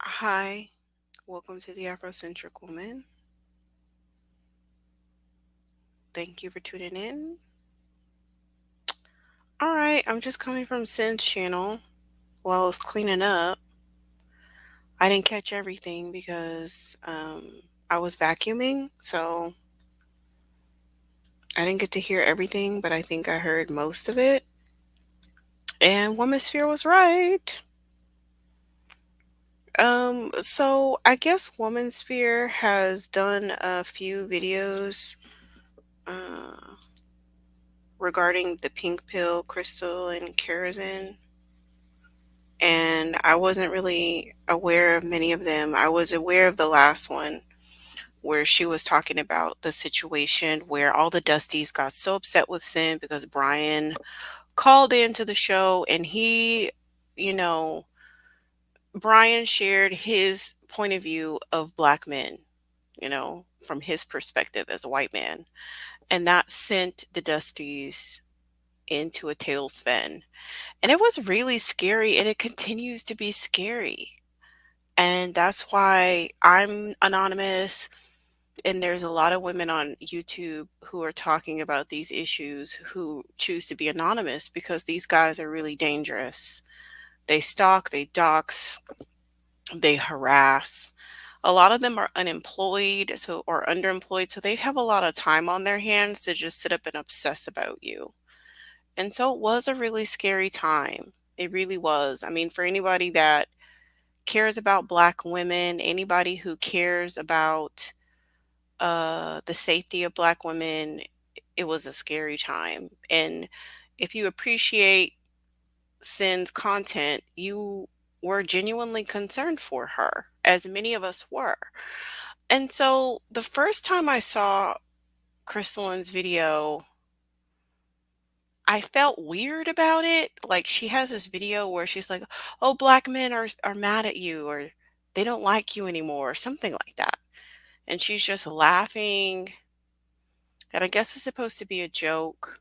Hi, welcome to the Afrocentric Woman. Thank you for tuning in. All right, I'm just coming from Cyn's channel while I was cleaning up. I didn't catch everything because I was vacuuming, so I didn't get to hear everything, but I think I heard most of it. And Womansphere was right. So I guess Womansphere has done a few videos uh, regarding the pink pill, crystal, and kerosene. And I wasn't really aware of many of them. I was aware of the last one where she was talking about the situation where all the Dusties got so upset with Cyn because Brian called into the show and you know, Brian shared his point of view of black men, from his perspective as a white man. And that sent the Dusties into a tailspin. And it was really scary and it continues to be scary. And that's why I'm anonymous. And there's a lot of women on YouTube who are talking about these issues who choose to be anonymous because these guys are really dangerous. They stalk, they dox, they harass. A lot of them are unemployed or underemployed, so they have a lot of time on their hands to just sit up and obsess about you. And so it was a really scary time. It really was. I mean, for anybody that cares about black women, anybody who cares about the safety of black women, it was a scary time. And if you appreciate Cyn's content, you were genuinely concerned for her, as many of us were. And so the first time I saw Christelyn's video, I felt weird about it. Like she has this video where she's like, "Oh, black men are mad at you or they don't like you anymore," or something like that. And she's just laughing. And I guess it's supposed to be a joke.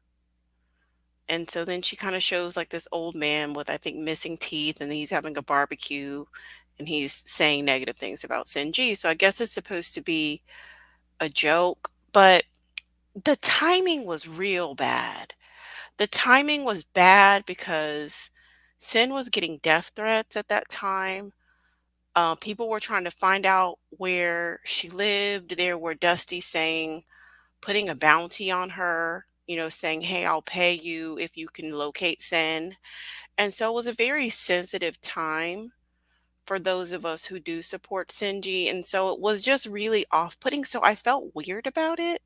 And so then she kind of shows like this old man with, I think, missing teeth, and he's having a barbecue and he's saying negative things about Cyn G. So I guess it's supposed to be a joke, but the timing was real bad. The timing was bad because Cyn was getting death threats at that time. People were trying to find out where she lived. There were Dusty putting a bounty on her, saying, "Hey, I'll pay you if you can locate Cyn." And so it was a very sensitive time for those of us who do support Cyn G. And so it was just really off putting. So I felt weird about it.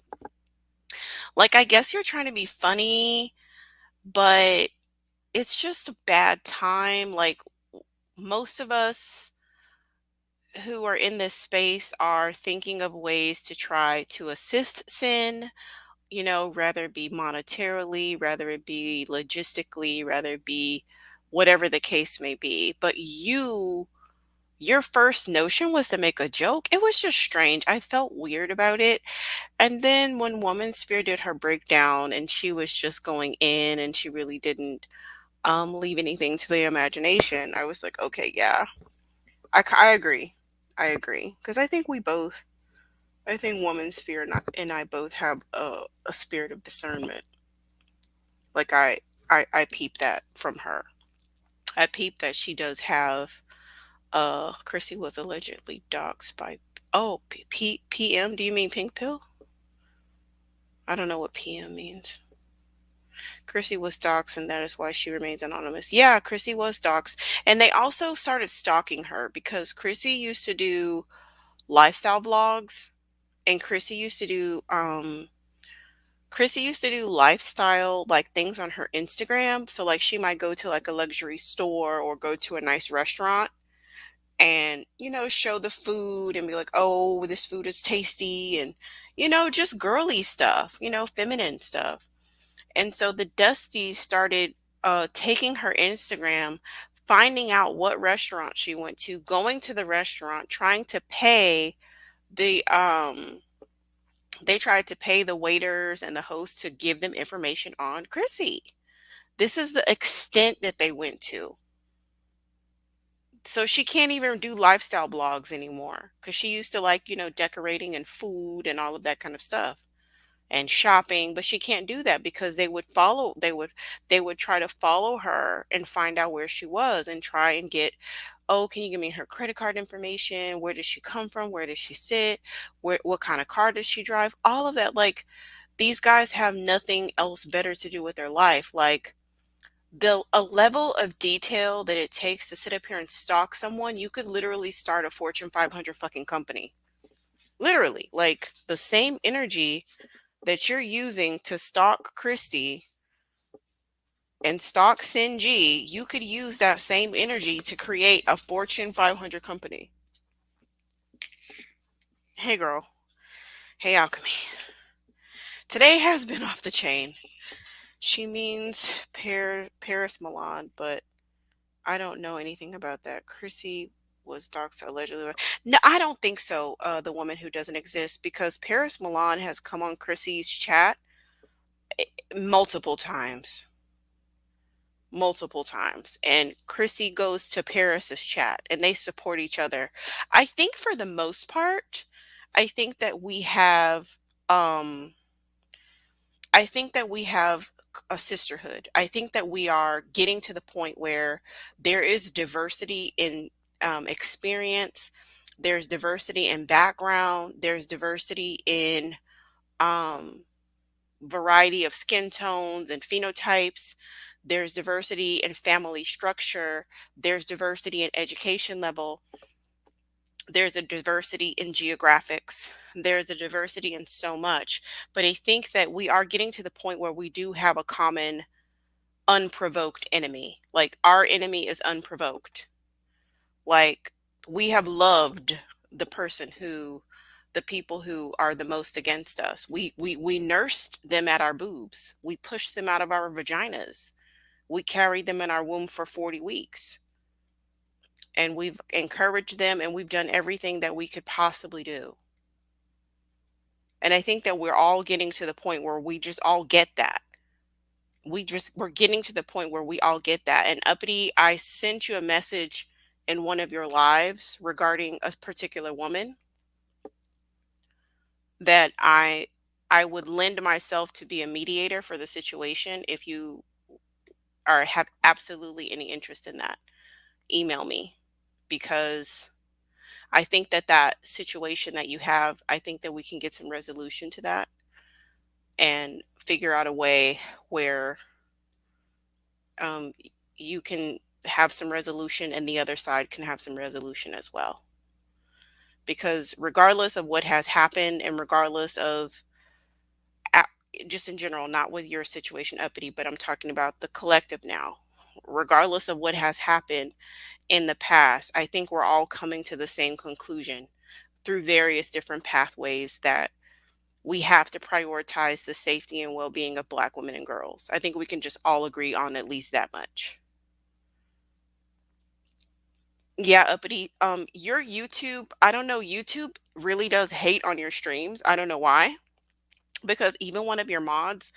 Like, I guess you're trying to be funny, but it's just a bad time. Like, most of us who are in this space are thinking of ways to try to assist Cyn, rather it be monetarily, rather it be logistically, rather it be whatever the case may be. But your first notion was to make a joke. It was just strange. I felt weird about it. And then when Womansphere did her breakdown and she was just going in and she really didn't leave anything to the imagination, I was like, okay, yeah, I agree. I agree. Because I think Womansphere and I both have a spirit of discernment. Like I peep that from her. I peep that she does have Chrissy was allegedly doxxed by PM. Do you mean pink pill? I don't know what PM means. Chrissy was doxxed and that is why she remains anonymous. Yeah, Chrissy was doxxed. And they also started stalking her because Chrissy used to do lifestyle vlogs and Chrissy used to do lifestyle like things on her Instagram. So like she might go to like a luxury store or go to a nice restaurant and show the food and be like, "Oh, this food is tasty," and just girly stuff, feminine stuff. And so the Dusties started taking her Instagram, finding out what restaurant she went to, going to the restaurant, trying to pay the they tried to pay the waiters and the host to give them information on Chrissy. This is the extent that they went to. So she can't even do lifestyle blogs anymore because she used to like, decorating and food and all of that kind of stuff and shopping, but she can't do that because they would try to follow her and find out where she was and try and get, oh, can you give me her credit card information? Where does she come from? Where does she sit? What kind of car does she drive? All of that. Like, these guys have nothing else better to do with their life. Like, the a level of detail that it takes to sit up here and stalk someone, you could literally start a Fortune 500 fucking company. Literally, like the same energy that you're using to stalk Christy and stalk Cyn G, you could use that same energy to create a Fortune 500 company. Hey girl, hey Alchemy. Today has been off the chain. She means Paris Milan, but I don't know anything about that. Chrissy was doxxed allegedly. No, I don't think so. The woman who doesn't exist, because Paris Milan has come on Chrissy's chat multiple times, multiple times, and Chrissy goes to Paris's chat, and they support each other. I think for the most part, I think that we have. Um, I think that we have a sisterhood. I think that we are getting to the point where there is diversity in experience, there's diversity in background, there's diversity in um, variety of skin tones and phenotypes, there's diversity in family structure, there's diversity in education level, there's a diversity in geographics, there's a diversity in so much. But I think that we are getting to the point where we do have a common unprovoked enemy. Like, our enemy is unprovoked. Like, we have loved the people who are the most against us. We nursed them at our boobs. We pushed them out of our vaginas. We carried them in our womb for 40 weeks. And we've encouraged them, and we've done everything that we could possibly do. And I think that we're all getting to the point where we just all get that. We're getting to the point where we all get that. And Uppity, I sent you a message in one of your lives regarding a particular woman that I would lend myself to be a mediator for the situation. If you are have absolutely any interest in that, email me, because I think that that situation that you have, I think that we can get some resolution to that and figure out a way where you can have some resolution and the other side can have some resolution as well. Because regardless of what has happened, and regardless of just in general, not with your situation, Uppity, but I'm talking about the collective now, regardless of what has happened in the past, I think we're all coming to the same conclusion through various different pathways, that we have to prioritize the safety and well-being of Black women and girls. I think we can just all agree on at least that much. Yeah, Uppity. Your YouTube, I don't know, YouTube really does hate on your streams. I don't know why. Because even one of your mods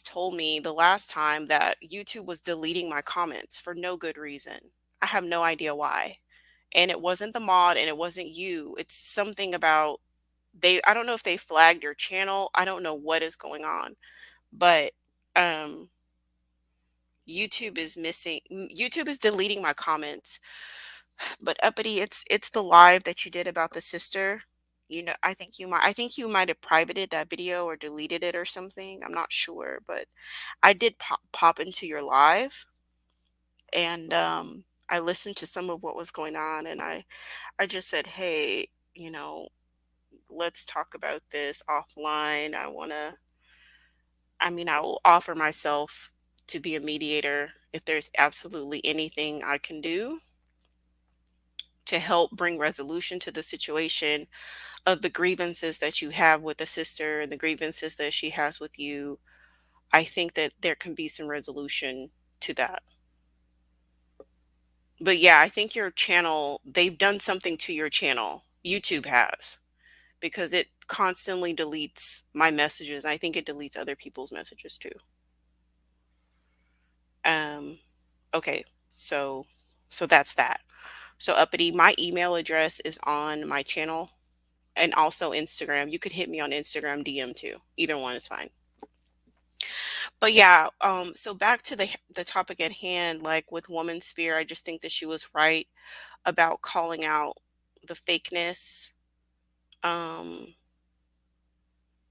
told me the last time that YouTube was deleting my comments for no good reason. I have no idea why. And it wasn't the mod and it wasn't you. It's something about I don't know if they flagged your channel. I don't know what is going on. But um YouTube is deleting my comments. But Uppity, it's the live that you did about the sister. I think you might have privated that video or deleted it or something. I'm not sure, but I did pop into your live, and I listened to some of what was going on, and I just said, "Hey, let's talk about this offline. I will offer myself to be a mediator if there's absolutely anything I can do to help bring resolution to the situation of the grievances that you have with the sister and the grievances that she has with you. I think that there can be some resolution to that." But yeah, I think your channel, they've done something to your channel. YouTube has, because it constantly deletes my messages. I think it deletes other people's messages too. Um, okay, so So that's that. So uppity, my email address is on my channel and also Instagram. You could hit me on Instagram DM too. Either one is fine. But yeah, so back to the topic at hand, like with Womansphere, I just think that she was right about calling out the fakeness. Um,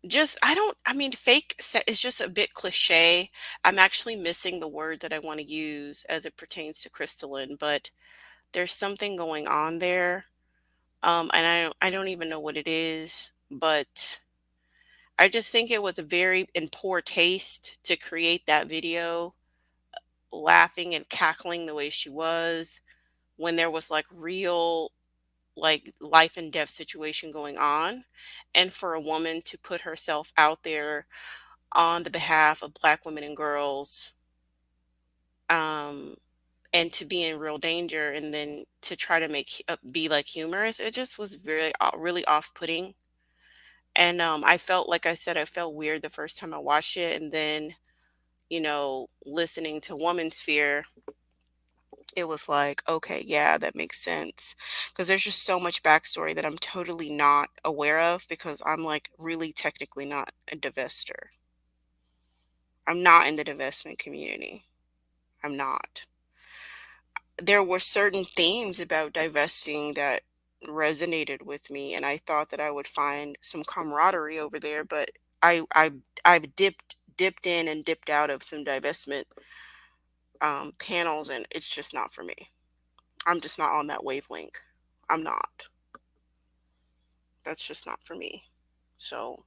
just I mean, is just a bit cliche. I'm actually missing the word that I want to use as it pertains to Christelyn, but there's something going on there. And I don't even know what it is, but I just think it was a very in poor taste to create that video laughing and cackling the way she was when there was like real like life and death situation going on, and for a woman to put herself out there on the behalf of black women and girls, um and to be in real danger and then to try to be like humorous, it just was very really off-putting. And I felt, like I said, I felt weird the first time I watched it, and then listening to Womansphere, it was like, okay, yeah, that makes sense. Because there's just so much backstory that I'm totally not aware of because I'm like really technically not a divester. I'm not in the divestment community. I'm not. There were certain themes about divesting that resonated with me, and I thought that I would find some camaraderie over there, but I've dipped in and dipped out of some divestment panels, and it's just not for me. I'm just not on that wavelength. I'm not. That's just not for me. So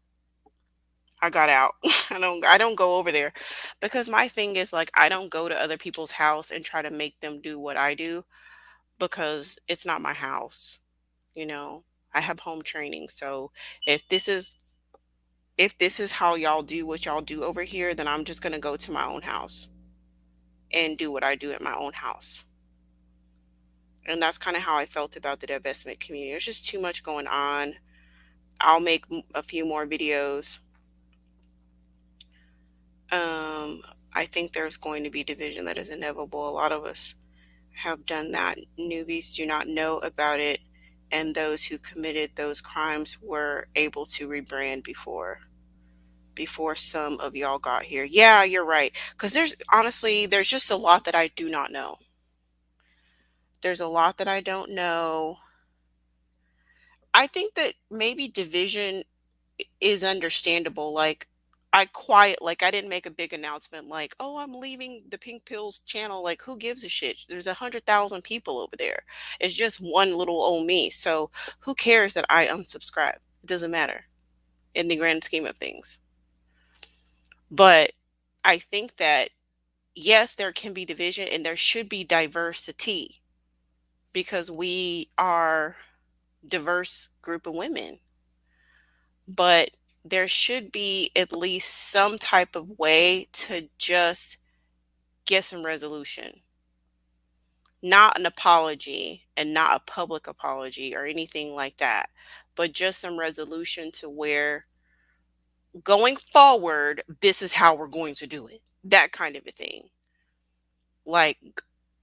I got out. I don't go over there because my thing is like I don't go to other people's house and try to make them do what I do because it's not my house, you know. I have home training. So if this is if this is how y'all do what y'all do over here, then I'm just going to go to my own house and do what I do at my own house. And that's kind of how I felt about the divestment community. There's just too much going on. I'll make a few more videos. I think there's going to be division that is inevitable. A lot of us have done that. Newbies do not know about it, and those who committed those crimes were able to rebrand before some of y'all got here. Yeah, you're right. Because there's just a lot that I do not know. There's a lot that I don't know. I think that maybe division is understandable. Like I didn't make a big announcement like, oh, I'm leaving the Pink Pills channel. Like, who gives a shit? There's 100,000 people over there. It's just one little old me. So who cares that I unsubscribe? It doesn't matter in the grand scheme of things. But I think that yes, there can be division and there should be diversity because we are diverse group of women. But there should be at least some type of way to just get some resolution. Not an apology and not a public apology or anything like that, but just some resolution to where going forward, this is how we're going to do it. That kind of a thing. Like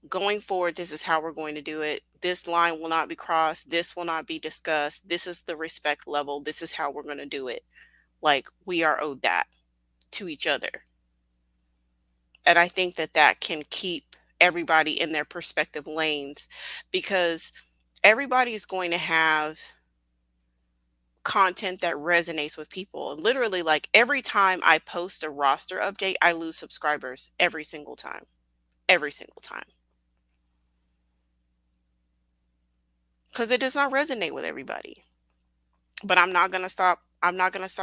going forward, this is how we're going to do it. This line will not be crossed. This will not be discussed. This is the respect level. This is how we're going to do it. Like we are owed that to each other. And I think that that can keep everybody in their perspective lanes because everybody is going to have content that resonates with people. Literally, like every time I post a roster update, I lose subscribers every single time. Every single time. Because it does not resonate with everybody. But I'm not gonna stop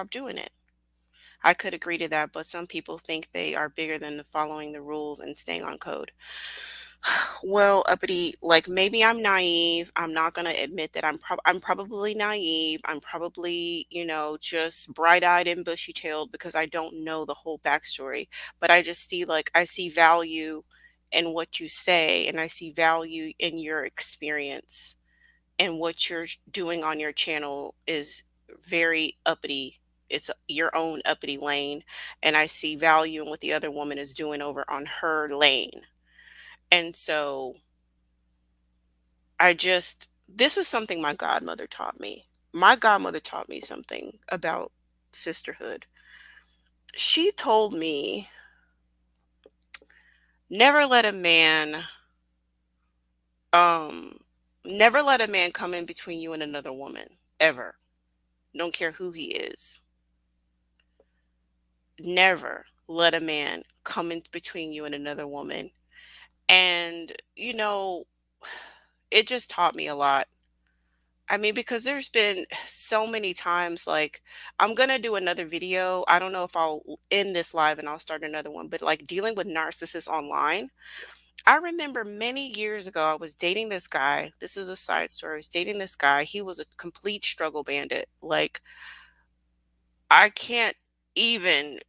doing it. I could agree to that, but some people think they are bigger than following the rules and staying on code. Well, uppity, like maybe I'm naive. I'm not gonna admit that I'm probably naive. I'm probably, just bright-eyed and bushy-tailed because I don't know the whole backstory. But I just see like I see value in what you say, and I see value in your experience. And what you're doing on your channel is very uppity. It's your own uppity lane, and I see value in what the other woman is doing over on her lane. And so This is something my godmother taught me. My godmother taught me something about sisterhood. She told me, never let a man, um, never let a man come in between you and another woman, ever. Don't care who he is. Never let a man come in between you and another woman. And, it just taught me a lot. I mean, because there's been so many times, like, I'm gonna do another video. I don't know if I'll end this live and I'll start another one, but like dealing with narcissists online. I remember many years ago, I was dating this guy. This is a side story. I was dating this guy. He was a complete struggle bandit. Like, I can't even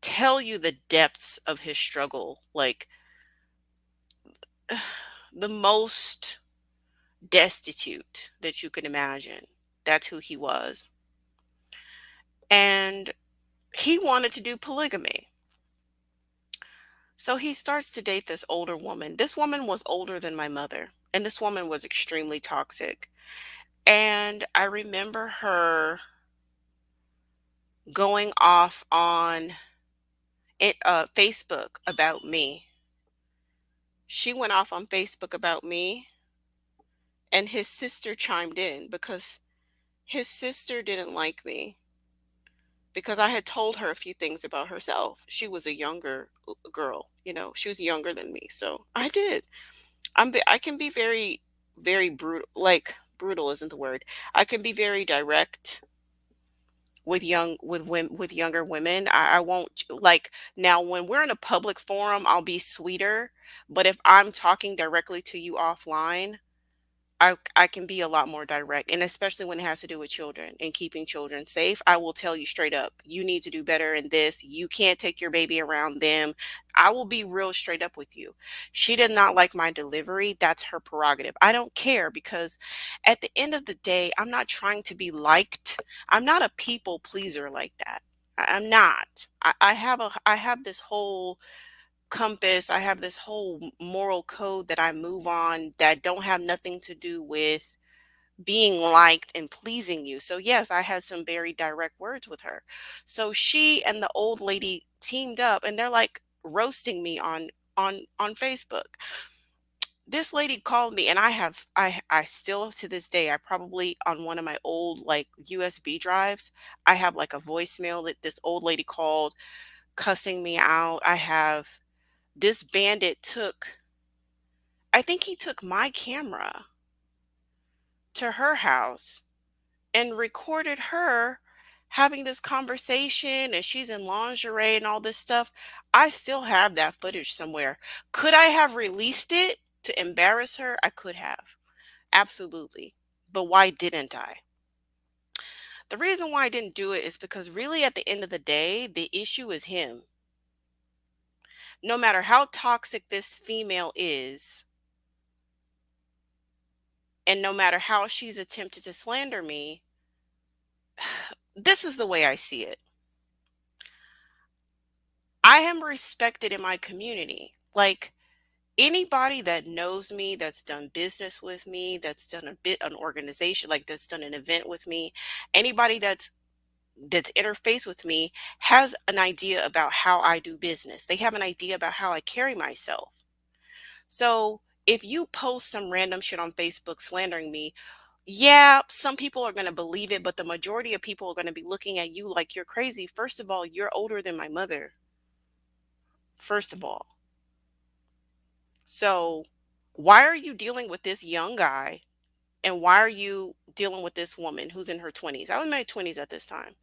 tell you the depths of his struggle. Like, the most destitute that you can imagine. That's who he was. And he wanted to do polygamy. So he starts to date this older woman. This woman was older than my mother, and this woman was extremely toxic. And I remember her going off on Facebook about me. She went off on Facebook about me, and his sister chimed in because his sister didn't like me because I had told her a few things about herself. She was a younger girl, she was younger than me. So I did. I can be very, very brutal. Like, brutal isn't the word. I can be very direct with younger women. I won't, like, now when we're in a public forum, I'll be sweeter. But if I'm talking directly to you offline, I can be a lot more direct, and especially when it has to do with children and keeping children safe. I will tell you straight up, you need to do better in this. You can't take your baby around them. I will be real straight up with you. She did not like my delivery. That's her prerogative. I don't care because at the end of the day, I'm not trying to be liked. I'm not a people pleaser like that. I'm not. I have this whole compass. I have this whole moral code that I move on that don't have nothing to do with being liked and pleasing you. So yes, I had some very direct words with her. So she and the old lady teamed up and they're like roasting me on Facebook. This lady called me and I still to this day, I probably on one of my old like USB drives, I have like a voicemail that this old lady called cussing me out. I have this bandit took, I think he took my camera to her house and recorded her having this conversation, and she's in lingerie and all this stuff. I still have that footage somewhere. Could I have released it to embarrass her? I could have. Absolutely. But why didn't I? The reason why I didn't do it is because really at the end of the day, the issue is him. No matter how toxic this female is, and no matter how she's attempted to slander me, this is the way I see it. I am respected in my community. Like, anybody that knows me, that's done business with me, that's done an organization, like that's done an event with me, anybody that's interfaced with me has an idea about how I do business. They have an idea about how I carry myself. So if you post some random shit on Facebook slandering me, yeah, some people are going to believe it, but the majority of people are going to be looking at you like you're crazy. First of all, you're older than my mother. First of all. So why are you dealing with this young guy? And why are you dealing with this woman who's in her 20s? I was in my 20s at this time.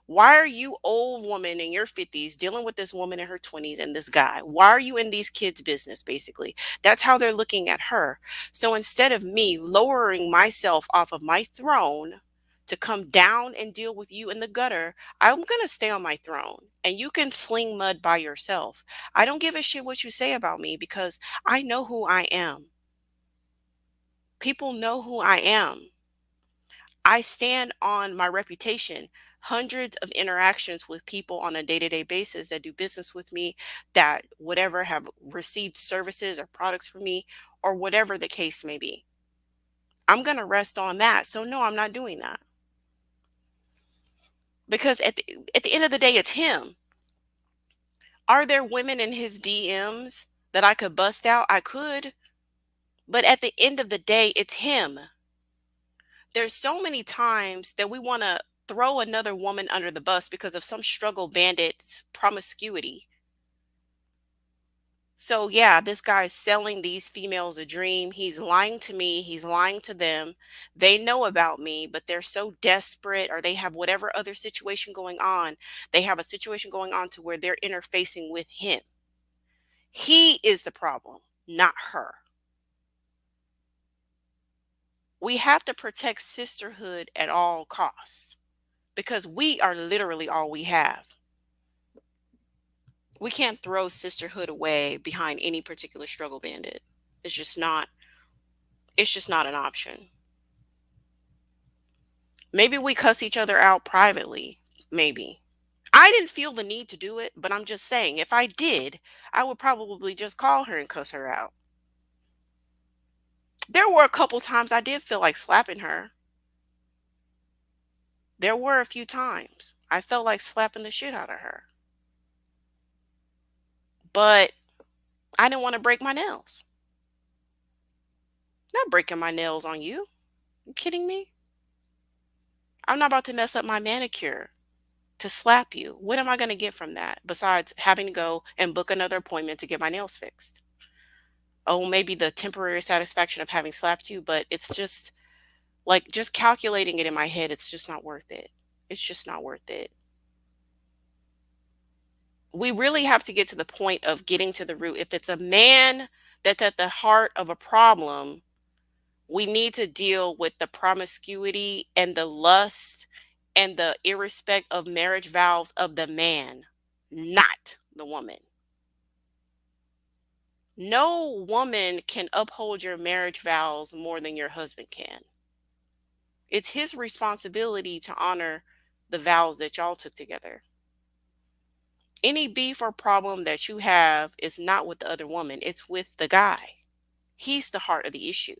Why are you old woman in your 50s dealing with this woman in her 20s and this guy? Why are you in these kids' business, basically? That's how they're looking at her. So instead of me lowering myself off of my throne to come down and deal with you in the gutter, I'm going to stay on my throne and you can sling mud by yourself. I don't give a shit what you say about me because I know who I am. People know who I am. I stand on my reputation. Hundreds of interactions with people on a day-to-day basis that do business with me, that whatever have received services or products from me, or whatever the case may be. I'm going to rest on that. So no, I'm not doing that. Because at the end of the day, it's him. Are there women in his DMs that I could bust out? I could. But at the end of the day, it's him. There's so many times that we want to throw another woman under the bus because of some struggle bandit's promiscuity. So yeah, this guy's selling these females a dream. He's lying to me. He's lying to them. They know about me, but they're so desperate, or they have whatever other situation going on. They have a situation going on to where they're interfacing with him. He is the problem, not her. We have to protect sisterhood at all costs because we are literally all we have. We can't throw sisterhood away behind any particular struggle bandit. It's just not it's just not an option. Maybe we cuss each other out privately, maybe. I didn't feel the need to do it, but I'm just saying if I did, I would probably just call her and cuss her out. There were a couple times I did feel like slapping her. There were a few times I felt like slapping the shit out of her. But I didn't want to break my nails. Not breaking my nails on you. You kidding me? I'm not about to mess up my manicure to slap you. What am I going to get from that besides having to go and book another appointment to get my nails fixed? Oh, maybe the temporary satisfaction of having slapped you, but it's just like just calculating it in my head, it's just not worth it. It's just not worth it. We really have to get to the point of getting to the root. If it's a man that's at the heart of a problem, we need to deal with the promiscuity and the lust and the irrespect of marriage vows of the man, not the woman. No woman can uphold your marriage vows more than your husband can. It's his responsibility to honor the vows that y'all took together. Any beef or problem that you have is not with the other woman, it's with the guy. He's the heart of the issue.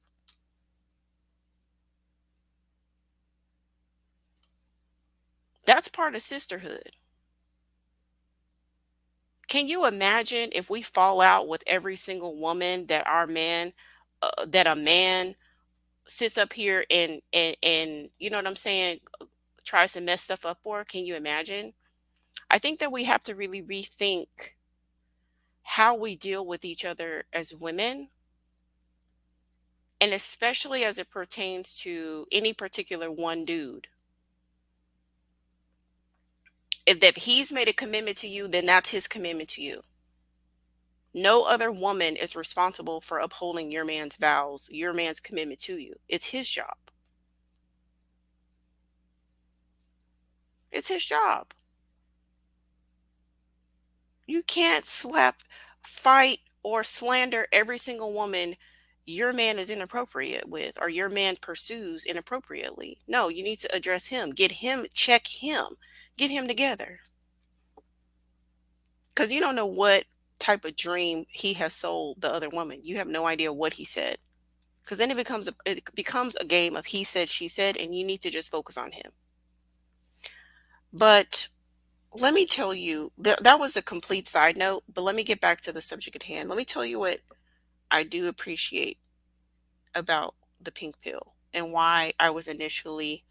That's part of sisterhood. Can you imagine if we fall out with every single woman that that a man sits up here and you know what I'm saying, tries to mess stuff up for? Can you imagine? I think that we have to really rethink how we deal with each other as women, and especially as it pertains to any particular one dude. If he's made a commitment to you, then that's his commitment to you. No other woman is responsible for upholding your man's vows, your man's commitment to you. It's his job. It's his job. You can't slap, fight, or slander every single woman your man is inappropriate with or your man pursues inappropriately. No, you need to address him. Get him, check him, get him together. Because you don't know what type of dream he has sold the other woman. You have no idea what he said. Because then it becomes a game of he said, she said, and you need to just focus on him. But let me tell you, that was a complete side note, but let me get back to the subject at hand. Let me tell you what I do appreciate about the pink pill and why I was initially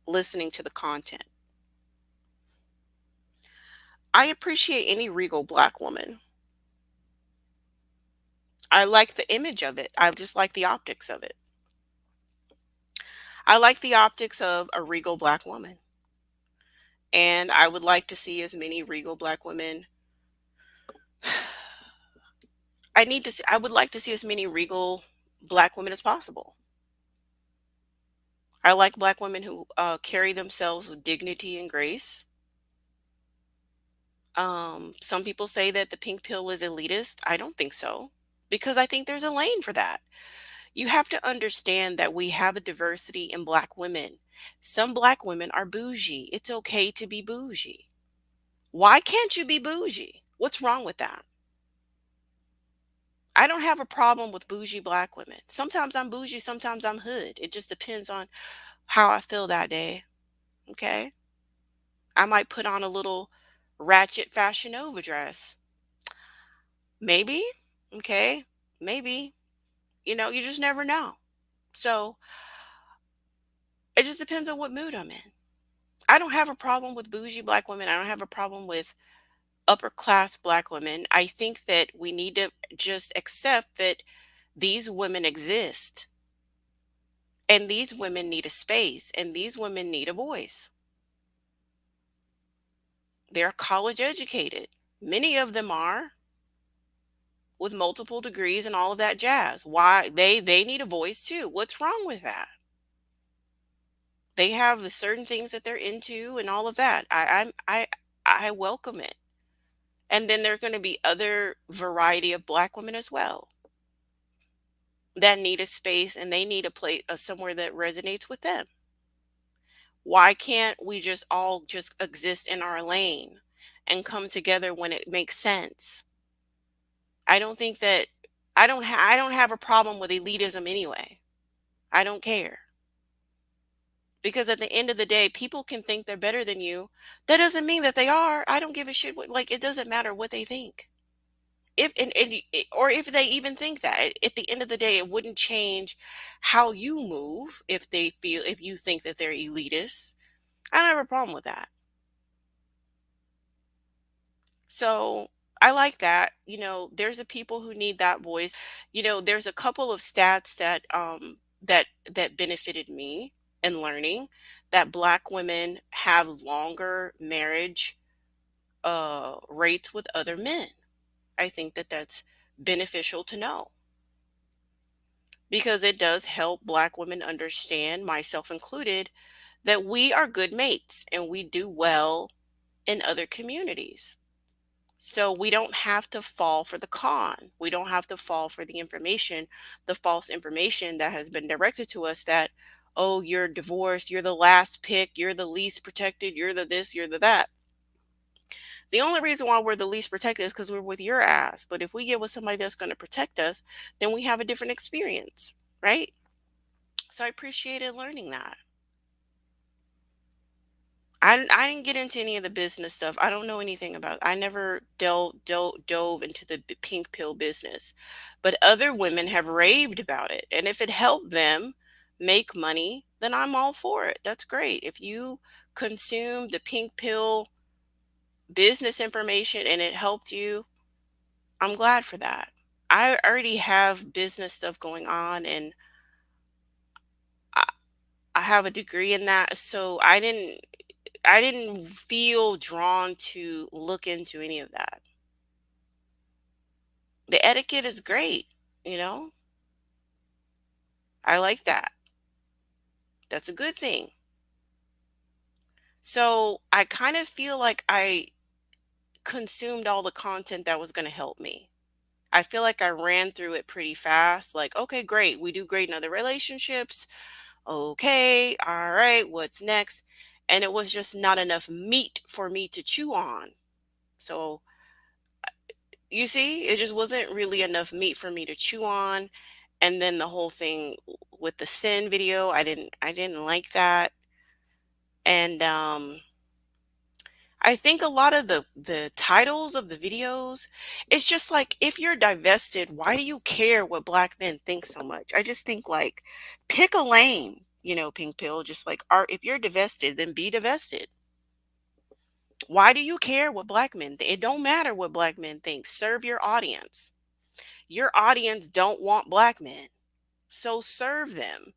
listening to the content. I appreciate any regal black woman. I like the image of it. I just like the optics of it. I like the optics of a regal black woman. And I would like to see as many regal black women. I would like to see as many regal black women as possible. I like black women who carry themselves with dignity and grace. Some people say that the pink pill is elitist. I don't think so because I think there's a lane for that. You have to understand that we have a diversity in black women. Some black women are bougie. It's okay to be bougie. Why can't you be bougie? What's wrong with that? I don't have a problem with bougie black women. Sometimes I'm bougie, sometimes I'm hood. It just depends on how I feel that day. Okay. I might put on a little ratchet Fashion Nova dress. Maybe. Okay. Maybe. You just never know. So it just depends on what mood I'm in. I don't have a problem with bougie black women. I don't have a problem with upper class black women. I think that we need to just accept that these women exist and these women need a space and these women need a voice. They're college educated. Many of them are with multiple degrees and all of that jazz. Why they need a voice too. What's wrong with that? They have the certain things that they're into and all of that. I welcome it. And then there's going to be other variety of black women as well that need a space and they need a place somewhere that resonates with them. Why can't we just all just exist in our lane and come together when it makes sense? I don't think that I don't have a problem with elitism anyway. I don't care. Because at the end of the day, people can think they're better than you. That doesn't mean that they are. I don't give a shit like it doesn't matter what they think. If or if they even think that at the end of the day it wouldn't change how you move if you think that they're elitist. I don't have a problem with that. So I like that. There's a people who need that voice. There's a couple of stats that benefited me in learning that black women have longer marriage rates with other men. I think that that's beneficial to know because it does help black women understand, myself included, that we are good mates and we do well in other communities. So we don't have to fall for the con. We don't have to fall for the information, the false information that has been directed to us that, oh, you're divorced, you're the last pick, you're the least protected, you're the this, you're the that. The only reason why we're the least protected is because we're with your ass. But if we get with somebody that's going to protect us, then we have a different experience, right? So I appreciated learning that. I didn't get into any of the business stuff. I don't know anything about. I never dove into the pink pill business, but other women have raved about it, and if it helped them make money, then I'm all for it. That's great. If you consume the pink pill business information and it helped you, I'm glad for that. I already have business stuff going on, and I, I have a degree in that, so I didn't feel drawn to look into any of that. The etiquette is great, you know? I like that. That's a good thing. So I kind of feel like I consumed all the content that was going to help me. I feel like I ran through it pretty fast. Like, okay, great. We do great in other relationships. Okay, all right. What's next? And it was just not enough meat for me to chew on. So you see, it just wasn't really enough meat for me to chew on. And then the whole thing with the Cyn video, I didn't like that. And I think a lot of the titles of the videos, it's just like if you're divested, why do you care what black men think so much? I just think like pick a lane, pink pill, just like art. If you're divested, then be divested. Why do you care what black men think? It don't matter what black men think. Serve your audience. Your audience don't want black men. So serve them.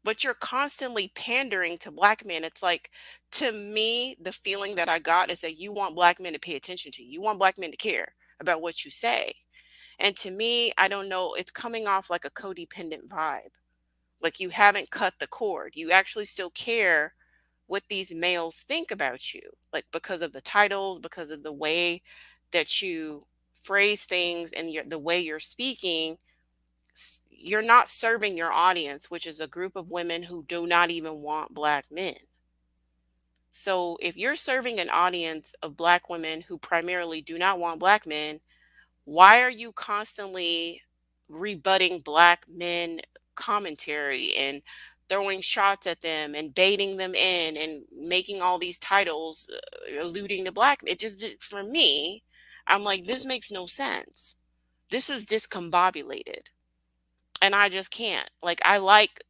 But you're constantly pandering to black men. It's like, to me, the feeling that I got is that you want black men to pay attention to you. You want black men to care about what you say. And to me, I don't know, it's coming off like a codependent vibe. Like you haven't cut the cord. You actually still care what these males think about you. Like because of the titles, because of the way that you phrase things and the way you're speaking, you're not serving your audience, which is a group of women who do not even want black men. So if you're serving an audience of black women who primarily do not want black men, Why are you constantly rebutting black men commentary and throwing shots at them and baiting them in and making all these titles alluding to black? It just for me, I'm like, this makes no sense. This is discombobulated, and I just can't. Like, I like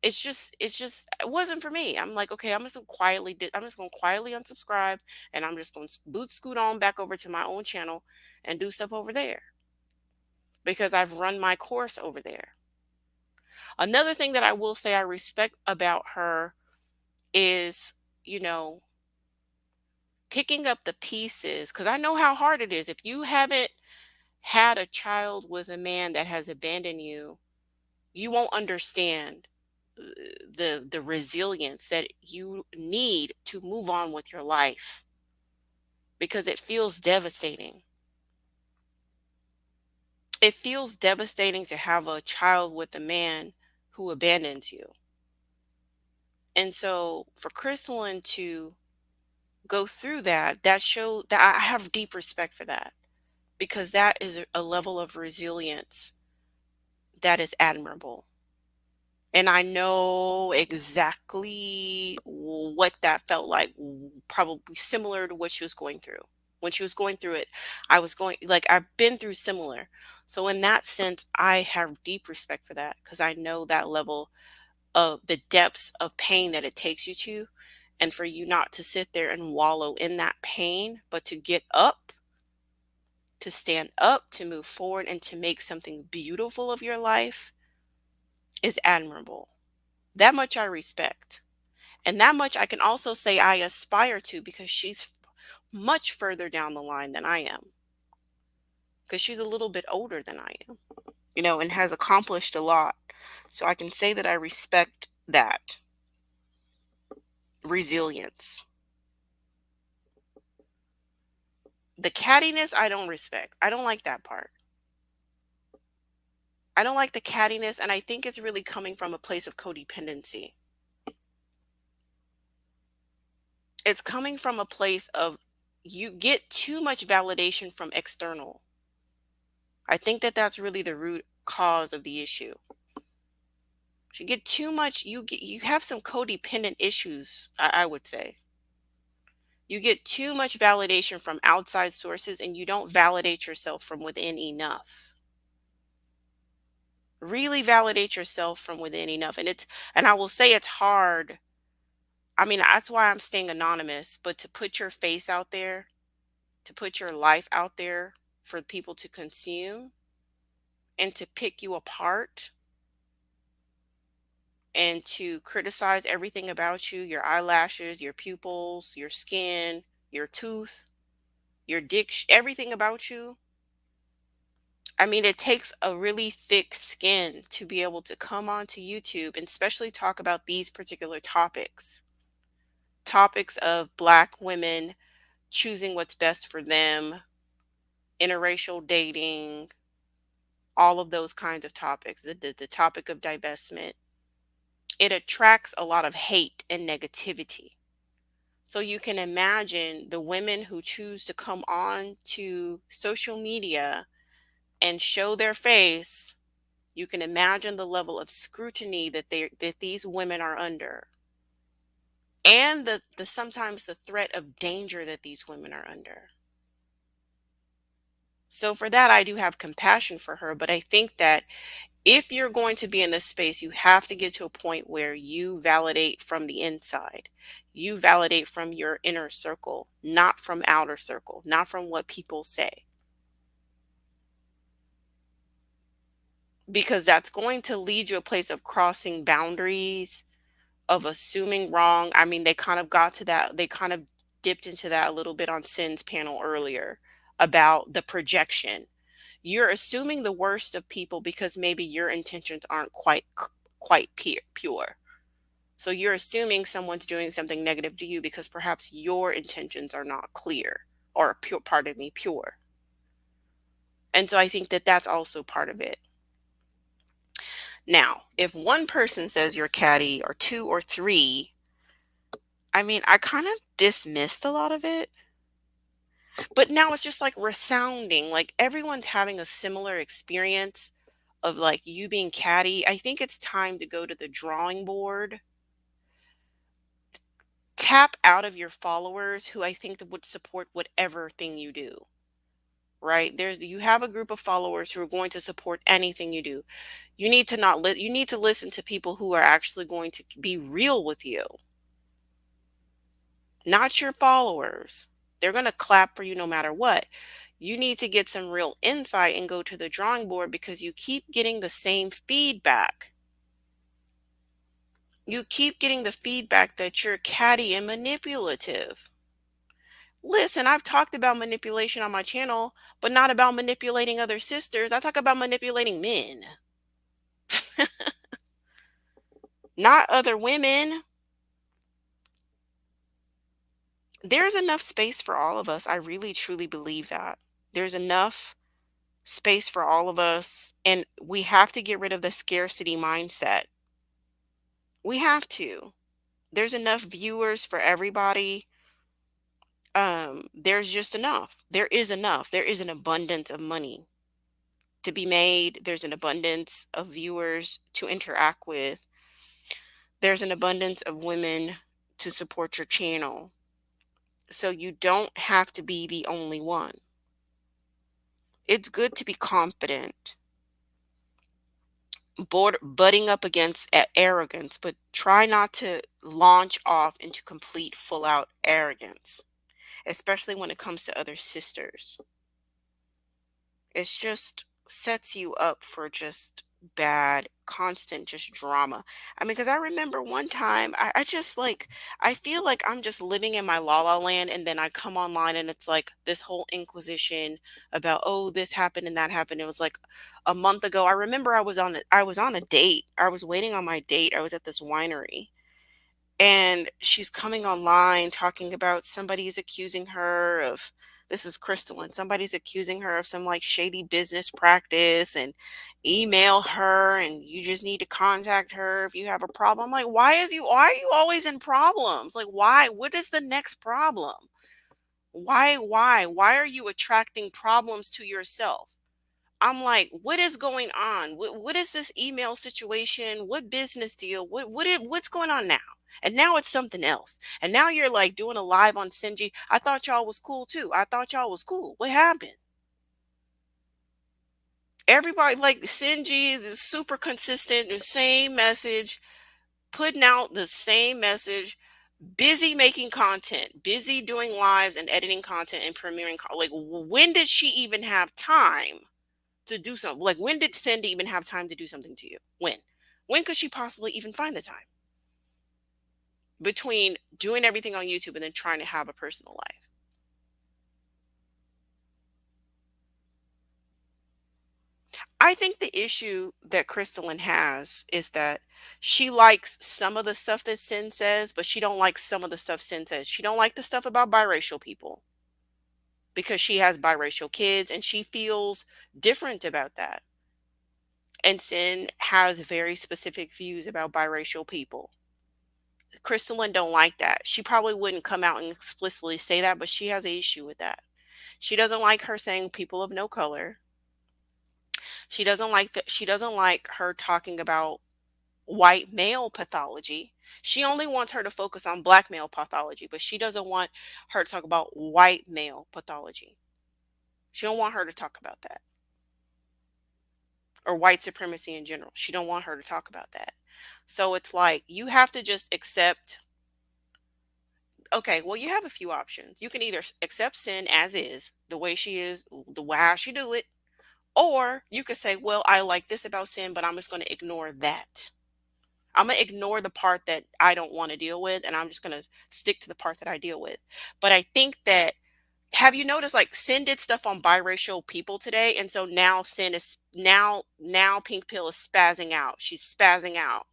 it's just it wasn't for me. I'm like, okay, I'm just gonna quietly unsubscribe, and I'm just gonna boot scoot on back over to my own channel and do stuff over there because I've run my course over there. Another thing that I will say I respect about her is, you know, picking up the pieces, because I know how hard it is. If you haven't had a child with a man that has abandoned you, you won't understand uh, the resilience that you need to move on with your life, because it feels devastating. It feels devastating to have a child with a man who abandons you. And so for Christelyn to go through that, that showed that I have deep respect for that, because that is a level of resilience that is admirable. And I know exactly what that felt like, probably similar to what she was going through. When she was going through it, I've been through similar. So in that sense, I have deep respect for that, because I know that level of the depths of pain that it takes you to, and for you not to sit there and wallow in that pain, but to get up, to stand up, to move forward, and to make something beautiful of your life is admirable. That much I respect. And that much I can also say I aspire to, because she's much further down the line than I am, because she's a little bit older than I am, and has accomplished a lot. So I can say that I respect that resilience. The cattiness, I don't respect. I don't like that part. I don't like the cattiness, and I think it's really coming from a place of codependency. It's coming from a place of you get too much validation from external. I think that that's really the root cause of the issue. You get too much, you have some codependent issues, I would say. You get too much validation from outside sources, and you don't validate yourself from within enough. Really validate yourself from within enough. And I will say it's hard. I mean, that's why I'm staying anonymous, but to put your face out there, to put your life out there for people to consume, and to pick you apart, and to criticize everything about you, your eyelashes, your pupils, your skin, your tooth, your dick, everything about you. I mean, it takes a really thick skin to be able to come onto YouTube and especially talk about these particular topics. Topics of Black women choosing what's best for them, interracial dating, all of those kinds of topics, the topic of divestment. It attracts a lot of hate and negativity. So you can imagine the women who choose to come on to social media and show their face. You can imagine the level of scrutiny that these women are under, and the sometimes the threat of danger that these women are under. So for that, I do have compassion for her, but I think that if you're going to be in this space, you have to get to a point where you validate from the inside. You validate from your inner circle, not from outer circle, not from what people say. Because that's going to lead you a place of crossing boundaries, of assuming wrong. I mean, they kind of got to that. They kind of dipped into that a little bit on Cyn's panel earlier about the projection. You're assuming the worst of people because maybe your intentions aren't quite pure. So you're assuming someone's doing something negative to you because perhaps your intentions are not clear, or pure, pardon me, pure. And so I think that that's also part of it. Now, if one person says you're catty, or two or three, I mean, I kind of dismissed a lot of it. But now it's just like resounding, like everyone's having a similar experience of like you being catty. I think it's time to go to the drawing board, tap out of your followers who I think that would support whatever thing you do. Right? You have a group of followers who are going to support anything you do. You need to not you need to listen to people who are actually going to be real with you, not your followers. They're going to clap for you no matter what. You need to get some real insight and go to the drawing board because you keep getting the same feedback. You keep getting the feedback that you're catty and manipulative. Listen, I've talked about manipulation on my channel, but not about manipulating other sisters. I talk about manipulating men, not other women. There's enough space for all of us. I really truly believe that. There's enough space for all of us, and we have to get rid of the scarcity mindset. We have to. There's enough viewers for everybody. There's just enough. There is enough. There is an abundance of money to be made. There's an abundance of viewers to interact with. There's an abundance of women to support your channel. So you don't have to be the only one. It's good to be confident, butting up against arrogance, but try not to launch off into complete full out arrogance, especially when it comes to other sisters. It's just sets you up for just bad, constant, just drama. I mean, because I remember one time, I just like, I feel like I'm just living in my la la land, and then I come online and it's like this whole inquisition about, oh, this happened and that happened. It was like a month ago. I remember I was on a date. I was waiting on my date. I was at this winery, and she's coming online talking about somebody's accusing her of, this is Christelyn, somebody's accusing her of some like shady business practice, and email her and you just need to contact her if you have a problem. I'm like, why are you always in problems? Like, why? What is the next problem? Why are you attracting problems to yourself? I'm like, what is going on? What is this email situation? What business deal? What's going on now? And now it's something else. And now you're like doing a live on Cyn G. I thought y'all was cool too. I thought y'all was cool. What happened? Everybody like Cyn G is super consistent, the same message, putting out the same message, busy making content, busy doing lives and editing content and premiering. Like, when did she even have time to do something? Like, when did Cindy even have time to do something to you? When could she possibly even find the time between doing everything on YouTube and then trying to have a personal life? I think the issue that Christelyn has is that she likes some of the stuff that Cyn says, but she don't like some of the stuff Cyn says. She don't like the stuff about biracial people because she has biracial kids and she feels different about that. And Cyn has very specific views about biracial people. Christelyn don't like that. She probably wouldn't come out and explicitly say that, but she has an issue with that. She doesn't like her saying people of no color. She doesn't like that. She doesn't like her talking about white male pathology. She only wants her to focus on black male pathology, but she doesn't want her to talk about white male pathology. She don't want her to talk about that, or white supremacy in general. She don't want her to talk about that. So it's like you have to just accept. Okay, well, you have a few options. You can either accept Cyn as is, the way she is, the way how she do it, or you could say, well, I like this about Cyn, but I'm just going to ignore that. I'm going to ignore the part that I don't want to deal with, and I'm just going to stick to the part that I deal with. But I think that, have you noticed, like, Cyn did stuff on biracial people today, and so now Cyn is, now Pink Pill is spazzing out. She's spazzing out.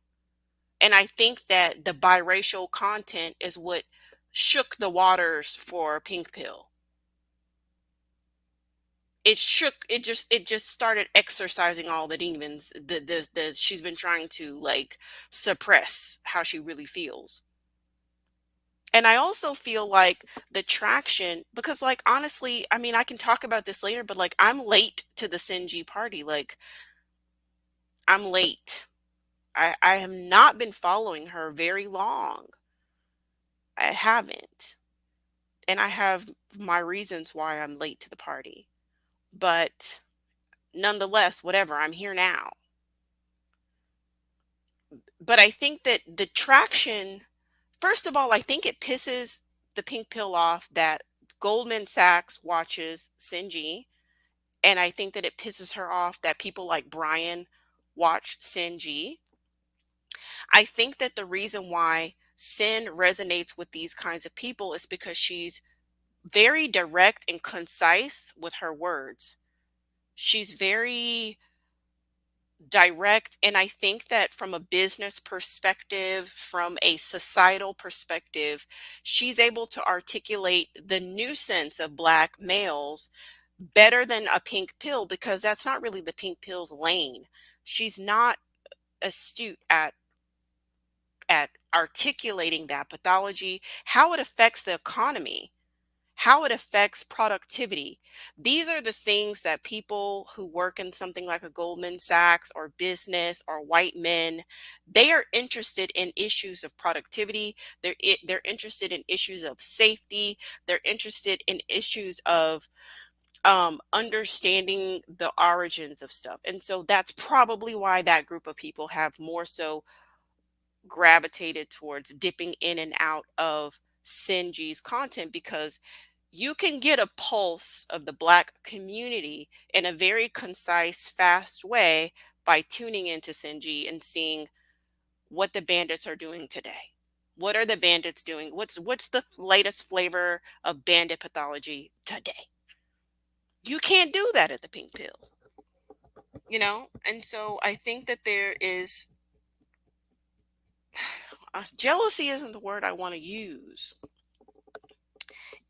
And I think that the biracial content is what shook the waters for Pink Pill. It just started exercising all the demons the she's been trying to like suppress how she really feels. And I also feel like the traction, because like honestly, I mean, I can talk about this later, but like I'm late to the Cyn G party. Like I'm late. I have not been following her very long. I haven't. And I have my reasons why I'm late to the party. But nonetheless, whatever, I'm here now. But I think that the traction, first of all, I think it pisses the pink pill off that Goldman Sachs watches Cyn G. And I think that it pisses her off that people like Brian watch Cyn G. I think that the reason why Cyn resonates with these kinds of people is because she's very direct and concise with her words. She's very direct. And I think that from a business perspective, from a societal perspective, she's able to articulate the nuisance of Black males better than a pink pill, because that's not really the pink pill's lane. She's not astute at articulating that pathology, how it affects the economy, how it affects productivity. These are the things that people who work in something like a Goldman Sachs or business or white men, they are interested in issues of productivity. They're interested in issues of safety. They're interested in issues of understanding the origins of stuff. And so that's probably why that group of people have more so gravitated towards dipping in and out of Cyn G's content, because you can get a pulse of the Black community in a very concise, fast way by tuning into Cyn G and seeing what the bandits are doing today. What are the bandits doing? What's the latest flavor of bandit pathology today? You can't do that at the pink pill, you know? And so I think that there is jealousy isn't the word I want to use.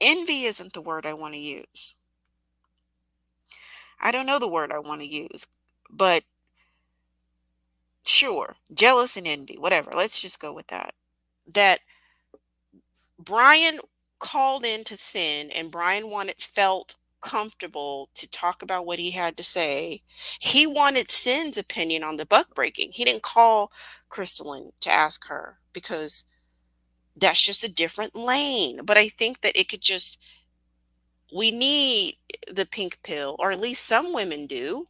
Envy isn't the word I want to use. I don't know the word I want to use, but sure, jealous and envy, whatever. Let's just go with that. That Brian called in to Cyn, and Brian felt comfortable to talk about what he had to say. He wanted Cyn's opinion on the buck breaking. He didn't call Christelyn to ask her, because that's just a different lane. But I think that it could just, we need the pink pill, or at least some women do.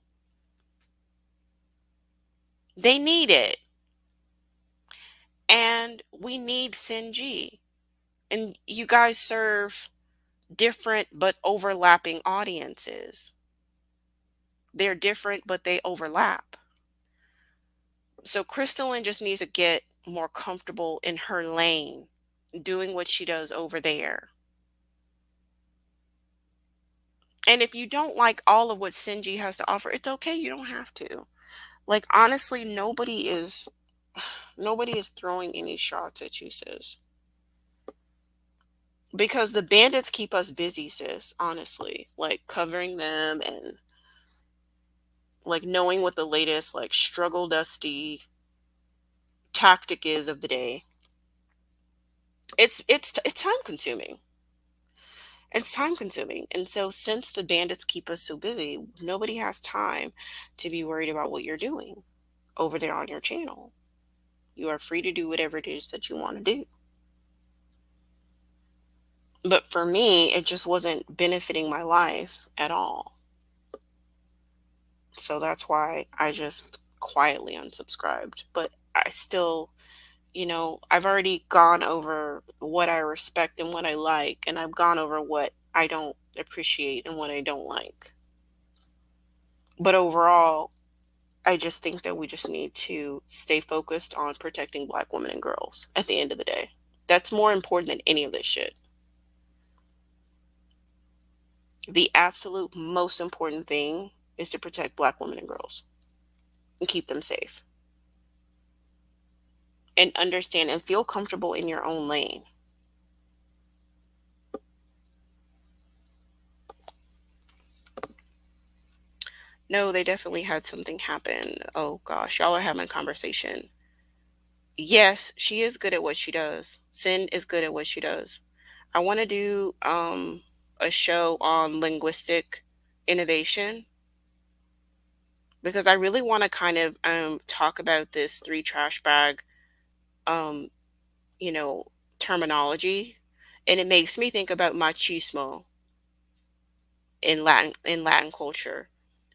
They need it. And we need Cyn G. And you guys serve different but overlapping audiences. They're different, but they overlap. So Christelyn just needs to get more comfortable in her lane, doing what she does over there. And if you don't like all of what Cyn G has to offer, it's okay. You don't have to. Like honestly, nobody is throwing any shots at you, sis. Because the bandits keep us busy, sis, honestly. Like covering them and like knowing what the latest like struggle dusty tactic is of the day. It's time consuming. It's time consuming. And so since the bandits keep us so busy, nobody has time to be worried about what you're doing over there on your channel. You are free to do whatever it is that you want to do. But for me, it just wasn't benefiting my life at all. So that's why I just quietly unsubscribed. But I still, I've already gone over what I respect and what I like, and I've gone over what I don't appreciate and what I don't like. But overall, I just think that we just need to stay focused on protecting Black women and girls at the end of the day. That's more important than any of this shit. The absolute most important thing is to protect Black women and girls and keep them safe and understand and feel comfortable in your own lane. No, they definitely had something happen. Oh gosh, y'all are having a conversation. Yes, she is good at what she does. Cyn is good at what she does. I want to do a show on linguistic innovation because I really want to kind of talk about this three trash bag um you know terminology, and it makes me think about machismo in Latin culture.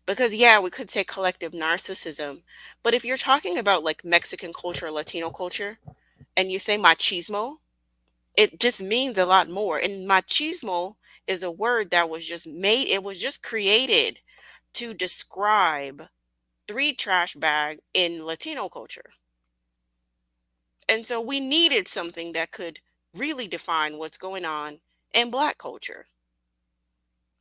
Because yeah, we could say collective narcissism, but if you're talking about like Mexican culture or Latino culture and you say machismo, it just means a lot more. And machismo is a word that was just made, it was just created to describe three trash bag in Latino culture. And so we needed something that could really define what's going on in black culture.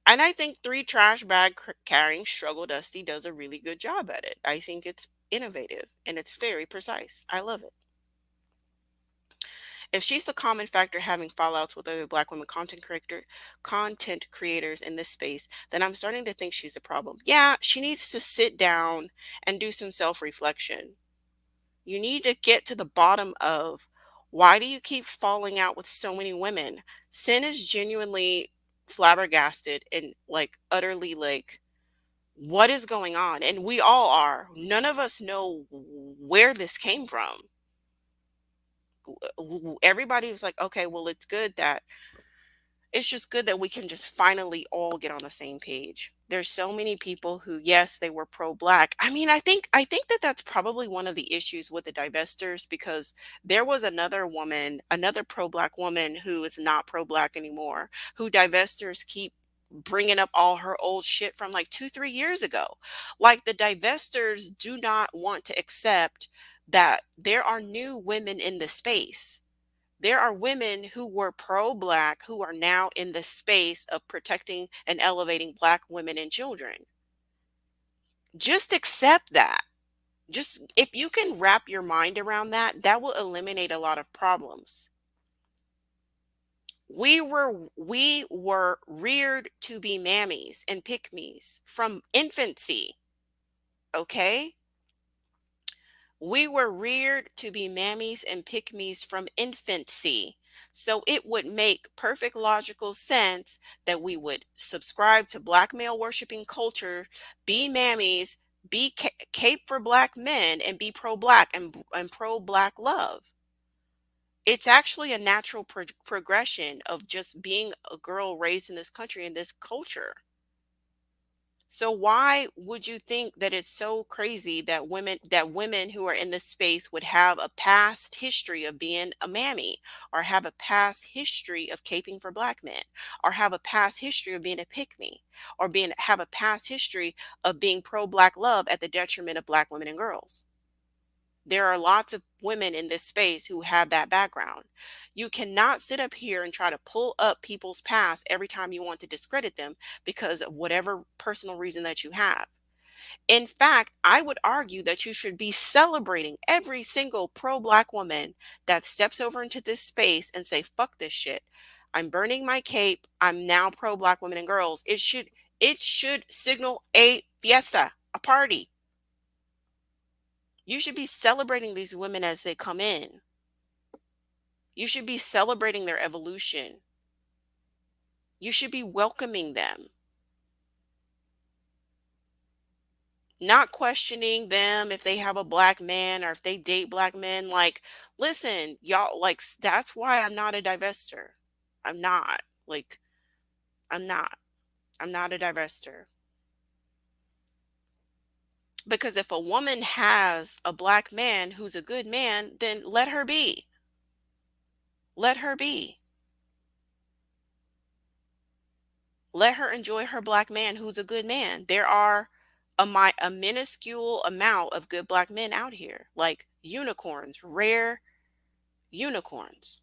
And I think three trash bag carrying struggle dusty does a really good job at it. I think it's innovative and it's very precise. I love it. If she's the common factor having fallouts with other black women content creators in this space, then I'm starting to think she's the problem. Yeah, she needs to sit down and do some self-reflection. You need to get to the bottom of, why do you keep falling out with so many women? Cyn is genuinely flabbergasted and like utterly like, what is going on? And we all are. None of us know where this came from. Everybody was like, okay, well, it's just good that we can just finally all get on the same page. There's so many people who, yes, they were pro-black. I mean, I think that that's probably one of the issues with the divestors, because there was another woman, another pro-black woman who is not pro-black anymore, who divestors keep bringing up all her old shit from like 2, 3 years ago. Like, the divestors do not want to accept that there are new women in the space. There are women who were pro-black who are now in the space of protecting and elevating black women and children. Just accept that. Just, if you can wrap your mind around that, that will eliminate a lot of problems. We were reared to be mammies and pick-me's from infancy, okay? We were reared to be mammies and pick-me's from infancy. So it would make perfect logical sense that we would subscribe to black male worshiping culture, be mammies, be cape for black men, and be pro-black and pro-black love. It's actually a natural progression of just being a girl raised in this country in this culture. So why would you think that it's so crazy that women who are in this space would have a past history of being a mammy, or have a past history of caping for black men, or have a past history of being a pick me, or being have a past history of being pro black love at the detriment of black women and girls? There are lots of women in this space who have that background. You cannot sit up here and try to pull up people's past every time you want to discredit them because of whatever personal reason that you have. In fact, I would argue that you should be celebrating every single pro-black woman that steps over into this space and say, fuck this shit. I'm burning my cape. I'm now pro-black women and girls. It should signal a fiesta, a party. You should be celebrating these women as they come in. You should be celebrating their evolution. You should be welcoming them, not questioning them if they have a black man or if they date black men. Like, listen, y'all, like, that's why I'm not a divester. I'm not. Like, I'm not. I'm not a divester. Because if a woman has a black man who's a good man, then let her be. Let her be. Let her enjoy her black man who's a good man. There are a minuscule amount of good black men out here, like unicorns, rare unicorns.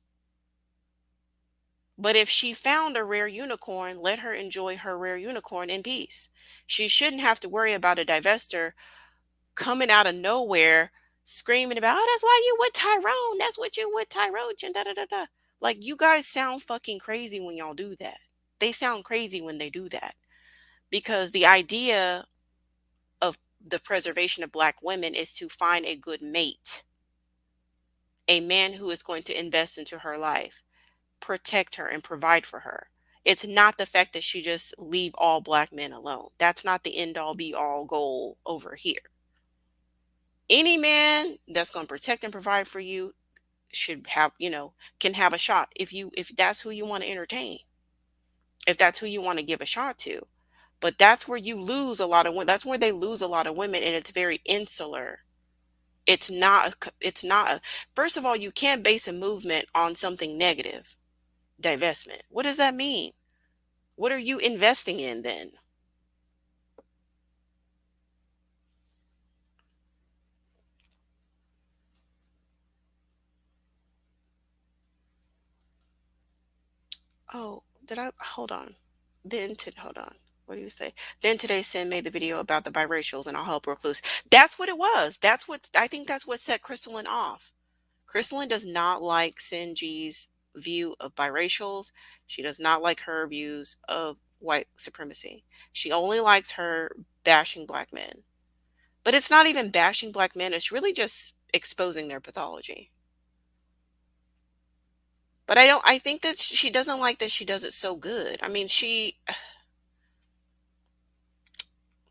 But if she found a rare unicorn, let her enjoy her rare unicorn in peace. She shouldn't have to worry about a divester coming out of nowhere screaming about, oh, that's why you with Tyrone. That's what you with Tyrone. And da da da da. Like, you guys sound fucking crazy when y'all do that. They sound crazy when they do that, because the idea of the preservation of black women is to find a good mate. a man who is going to invest into her life, protect her, and provide for her. It's not the fact that she just leave all black men alone. That's not the end all be all goal over here. Any man that's going to protect and provide for you should have, can have a shot if that's who you want to entertain, if that's who you want to give a shot to. But that's where you lose a lot of women. That's where they lose a lot of women, and it's very insular. It's not first of all, you can't base a movement on something negative. Divestment. What does that mean? What are you investing in then? Oh, did I hold on? Hold on. What do you say? Then today Cyn made the video about the biracials and I'll help recluse. That's what it was. I think that's what set Christelyn off. Christelyn does not like Cyn G's view of biracials. She does not like her views of white supremacy. She only likes her bashing black men. But it's not even bashing black men, it's really just exposing their pathology. But I think that she doesn't like that she does it so good. I mean,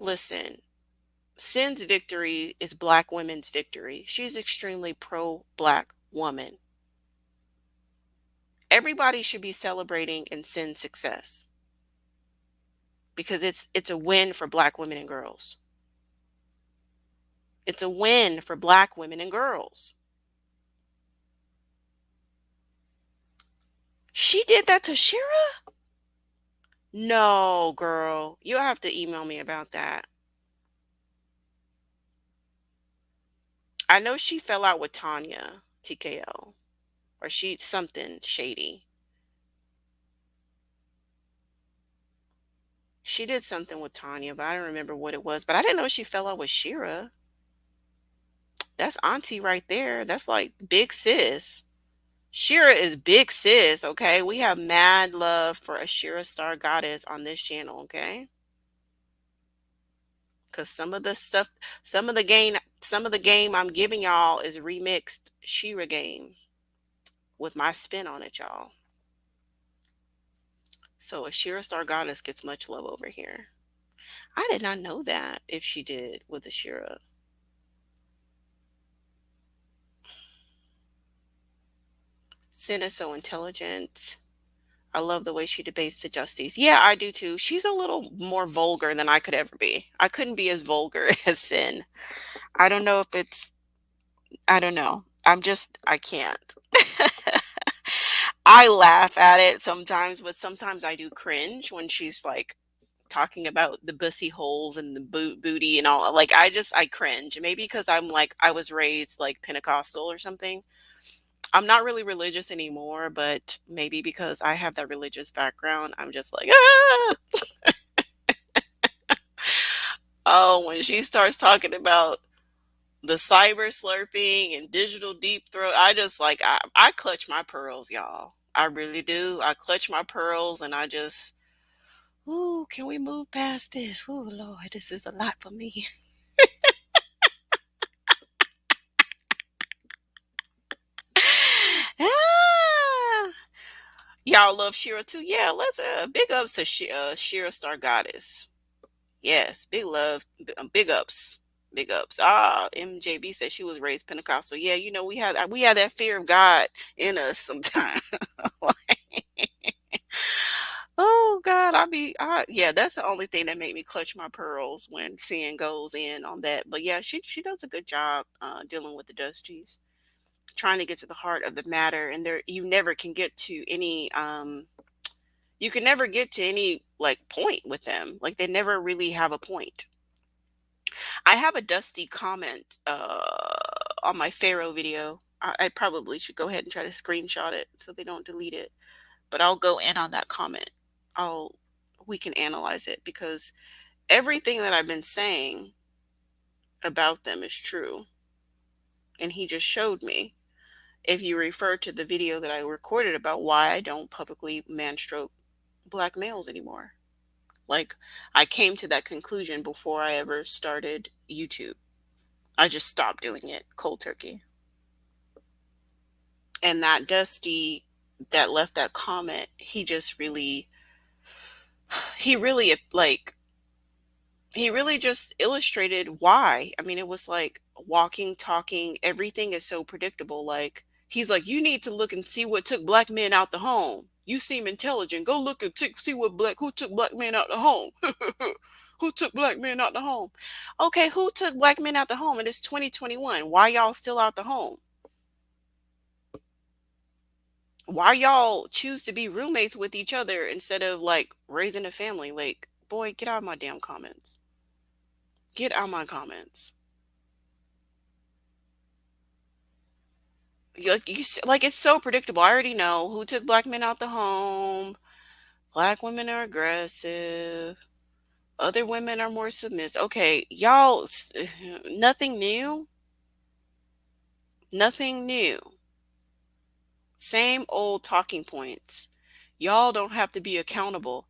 listen, Cyn's victory is black women's victory. She's extremely pro black woman. Everybody should be celebrating in Cyn's success because it's a win for black women and girls. It's a win for black women and girls. She did that to Shira? No, girl. You'll have to email me about that. I know she fell out with Tanya, TKO, or she something shady. She did something with Tanya, but I don't remember what it was. But I didn't know she fell out with Shira. That's auntie right there. That's like big sis. Shira is big sis, okay? We have mad love for a Shira Star Goddess on this channel, okay? Because some of the game I'm giving y'all is remixed Shira game with my spin on it, y'all. So a Shira Star Goddess gets much love over here. I did not know that if she did with a Shira. Cyn is so intelligent. I love the way she debates the Justies. Yeah, I do too. She's a little more vulgar than I could ever be. I couldn't be as vulgar as Cyn. I don't know if it's, I don't know. I can't. I laugh at it sometimes, but sometimes I do cringe when she's like talking about the bussy holes and the booty and all. Like, I cringe. Maybe because I'm like, I was raised like Pentecostal or something. I'm not really religious anymore, but maybe because I have that religious background, I'm just like, ah! Oh, when she starts talking about the cyber slurping and digital deep throat, I clutch my pearls, y'all. I really do. I clutch my pearls and I just, ooh, can we move past this? Ooh, Lord, this is a lot for me. Ah! Y'all love Shira too? Yeah, let's big ups to Shira Star Goddess. Yes, big love, big ups, big ups. Ah, MJB said she was raised Pentecostal. Yeah, we had that fear of God in us sometimes. Oh God, yeah, that's the only thing that made me clutch my pearls when Cyn goes in on that. But yeah, she does a good job dealing with the Dusties, trying to get to the heart of the matter. And there, you can never get to any like point with them. Like they never really have a point. I have a Dusty comment on my Pharaoh video. I probably should go ahead and try to screenshot it so they don't delete it. But I'll go in on that comment. I'll We can analyze it because everything that I've been saying about them is true. And he just showed me. If you refer to the video that I recorded about why I don't publicly manstroke black males anymore. Like, I came to that conclusion before I ever started YouTube. I just stopped doing it cold turkey. And that Dusty that left that comment, he just really, he really like, he really just illustrated why. I mean, it was like walking, talking, everything is so predictable. Like, he's like, you need to look and see what took black men out the home. You seem intelligent. Go look and see what who took black men out the home. Who took black men out the home? Okay, who took black men out the home? And it's 2021. Why y'all still out the home? Why y'all choose to be roommates with each other instead of like raising a family? Like, boy, get out of my damn comments. Get out of my comments. Like, it's so predictable. I already know who took black men out the home. Black women are aggressive. Other women are more submissive. Okay, y'all, nothing new. Nothing new. Same old talking points. Y'all don't have to be accountable.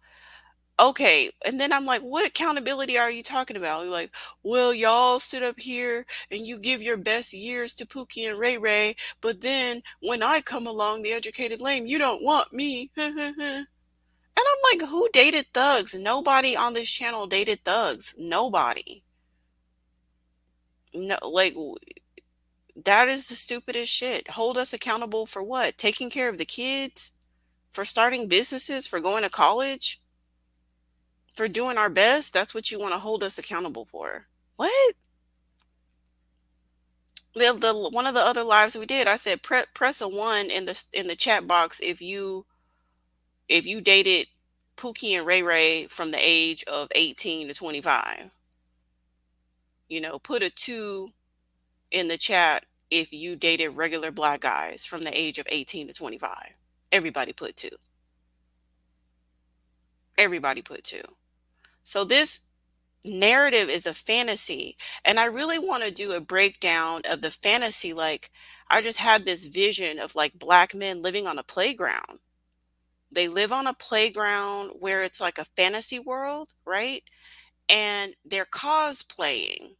Okay, and then I'm like, what accountability are you talking about? You're like, well, y'all sit up here and you give your best years to Pookie and Ray Ray, but then when I come along, the educated lame, you don't want me. And I'm like, who dated thugs? Nobody on this channel dated thugs. Nobody. No, like, that is the stupidest shit. Hold us accountable for what? Taking care of the kids? For starting businesses? For going to college? For doing our best? That's what you want to hold us accountable for. What? The one of the other lives we did, I said press a one in the chat box if you dated Pookie and Ray Ray from the age of 18 to 25. You know, put a two in the chat if you dated regular black guys from the age of 18 to 25. Everybody put two. Everybody put two. So this narrative is a fantasy, and I really want to do a breakdown of the fantasy. Like, I just had this vision of like black men living on a playground. They live on a playground where it's like a fantasy world, right? And they're cosplaying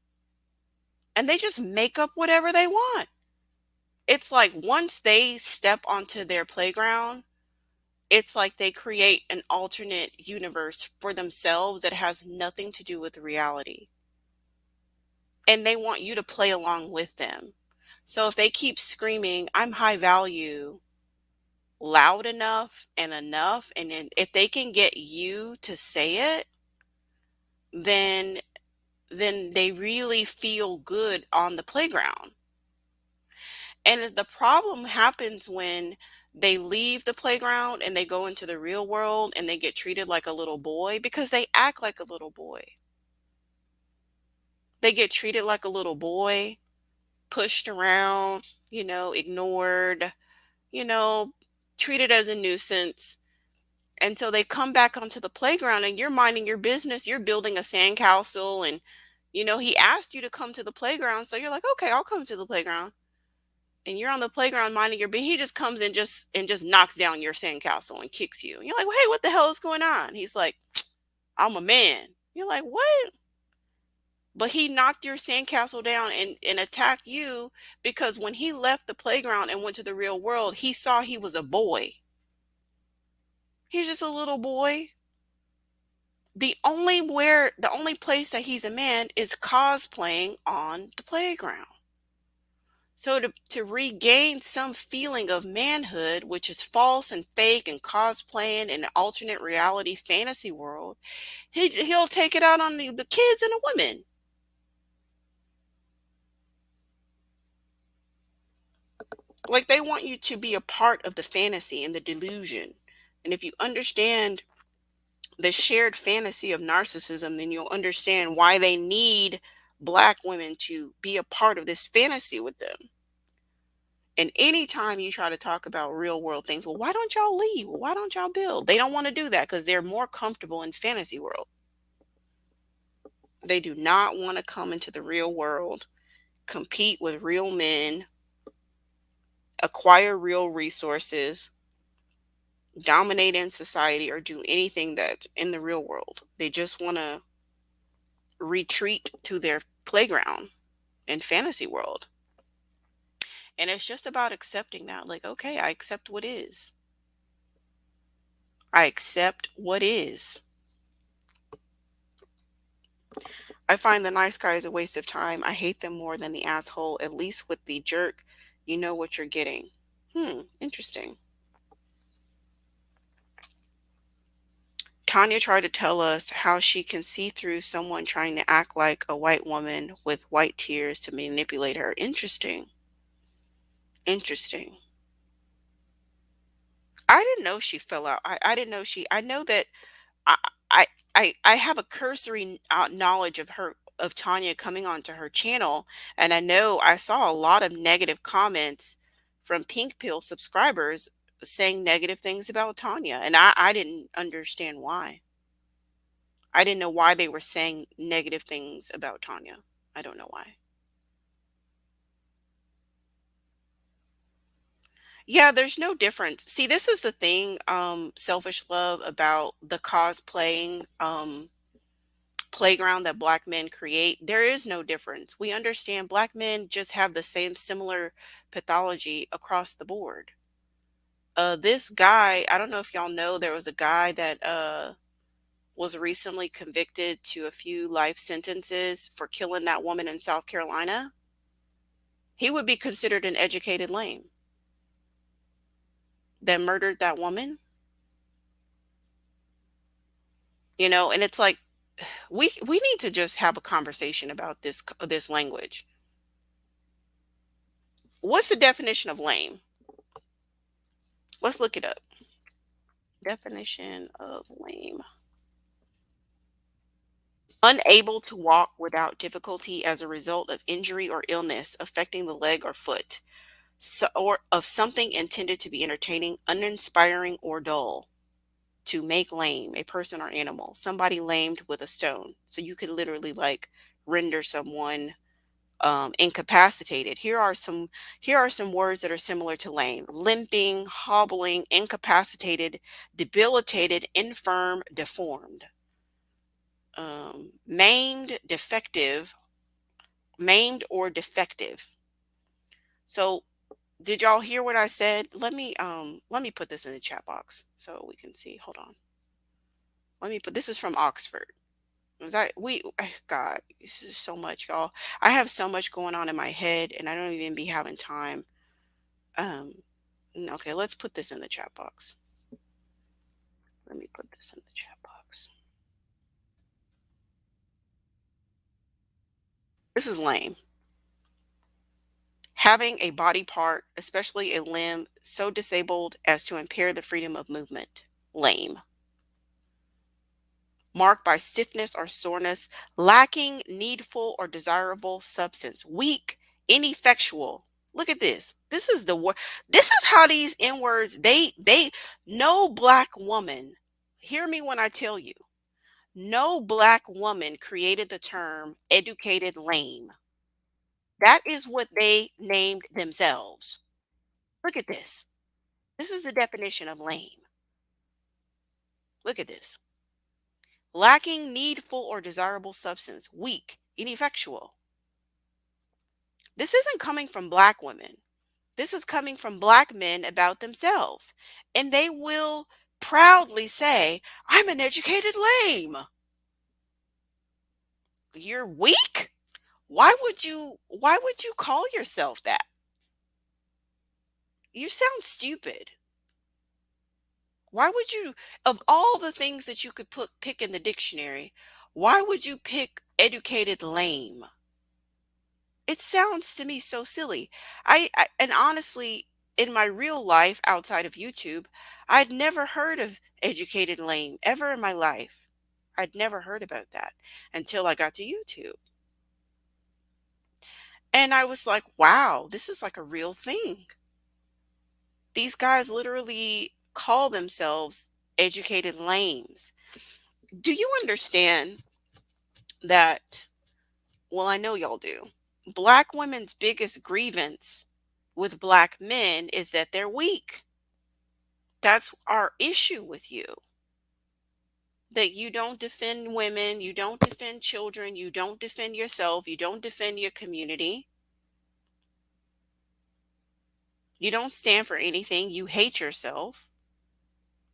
and they just make up whatever they want. It's like once they step onto their playground, it's like they create an alternate universe for themselves that has nothing to do with reality. And they want you to play along with them. So if they keep screaming, I'm high value, loud enough, and then if they can get you to say it, then they really feel good on the playground. And the problem happens when they leave the playground and they go into the real world and they get treated like a little boy because they act like a little boy. They get treated like a little boy, pushed around, ignored, you know, treated as a nuisance. And so they come back onto the playground and you're minding your business. You're building a sandcastle and, he asked you to come to the playground. So you're like, okay, I'll come to the playground. And you're on the playground minding your business. He just comes and just knocks down your sandcastle and kicks you. And you're like, well, hey, what the hell is going on? He's like, I'm a man. You're like, what? But he knocked your sandcastle down and attacked you because when he left the playground and went to the real world, he saw he was a boy. He's just a little boy. The only place that he's a man is cosplaying on the playground. So to regain some feeling of manhood, which is false and fake and cosplaying in an alternate reality fantasy world, he'll take it out on the kids and the women. Like, they want you to be a part of the fantasy and the delusion. And if you understand the shared fantasy of narcissism, then you'll understand why they need black women to be a part of this fantasy with them. And anytime you try to talk about real world things, well, why don't y'all leave? Why don't y'all build? They don't want to do that because they're more comfortable in fantasy world. They do not want to come into the real world, compete with real men, acquire real resources, dominate in society, or do anything that's in the real world. They just want to retreat to their playground in fantasy world. And it's just about accepting that. Like, okay, I accept what is. I accept what is. I find the nice guy is a waste of time. I hate them more than the asshole. At least with the jerk, you know what you're getting. Interesting. Tanya tried to tell us how she can see through someone trying to act like a white woman with white tears to manipulate her. Interesting. Interesting. I didn't know she fell out. I didn't know I know that I I have a cursory knowledge of her, of Tanya coming onto her channel, and I know I saw a lot of negative comments from Pink Pill subscribers saying negative things about Tanya, and I didn't understand why. I didn't know why they were saying negative things about Tanya. I don't know why. Yeah, there's no difference. See, this is the thing, selfish love, about the cosplaying playground that black men create. There is no difference. We understand black men just have the same similar pathology across the board. This guy, I don't know if y'all know, there was a guy that was recently convicted to a few life sentences for killing that woman in South Carolina. He would be considered an educated lame that murdered that woman, and it's like, we need to just have a conversation about this language. What's the definition of lame? Let's look it up. Definition of lame: unable to walk without difficulty as a result of injury or illness affecting the leg or foot, so, or of something intended to be entertaining, uninspiring, or dull. To make lame, a person or animal, somebody lamed with a stone. So you could literally like render someone incapacitated. Here are some words that are similar to lame: limping, hobbling, incapacitated, debilitated, infirm, deformed, maimed, defective, maimed or defective. So did y'all hear what I said? Let me put this in the chat box so we can see. Hold on. This is from Oxford. Was that we God, this is so much, y'all. I have so much going on in my head and I don't even be having time. Um okay, let's put this in the chat box. Let me put this in the chat box. This is lame. Having a body part, especially a limb, so disabled as to impair the freedom of movement. Lame. Marked by stiffness or soreness, lacking needful or desirable substance. Weak, ineffectual. Look at this. This is the word. This is how these N words, no black woman, hear me when I tell you, no black woman created the term educated lame. That is what they named themselves. Look at this. This is the definition of lame. Look at this. Lacking needful or desirable substance, weak, ineffectual. This isn't coming from black women. This is coming from black men about themselves. And they will proudly say, I'm an educated lame. You're weak? Why would you call yourself that? You sound stupid. Why would you, of all the things that you could pick in the dictionary, why would you pick educated lame? It sounds to me so silly. And honestly, in my real life outside of YouTube, I'd never heard of educated lame ever in my life. I'd never heard about that until I got to YouTube. And I was like, wow, this is like a real thing. These guys literally call themselves educated lames. Do you understand that? Well, I know y'all do. Black women's biggest grievance with black men is that they're weak. That's our issue with you. That you don't defend women, you don't defend children, you don't defend yourself, you don't defend your community. You don't stand for anything. You hate yourself.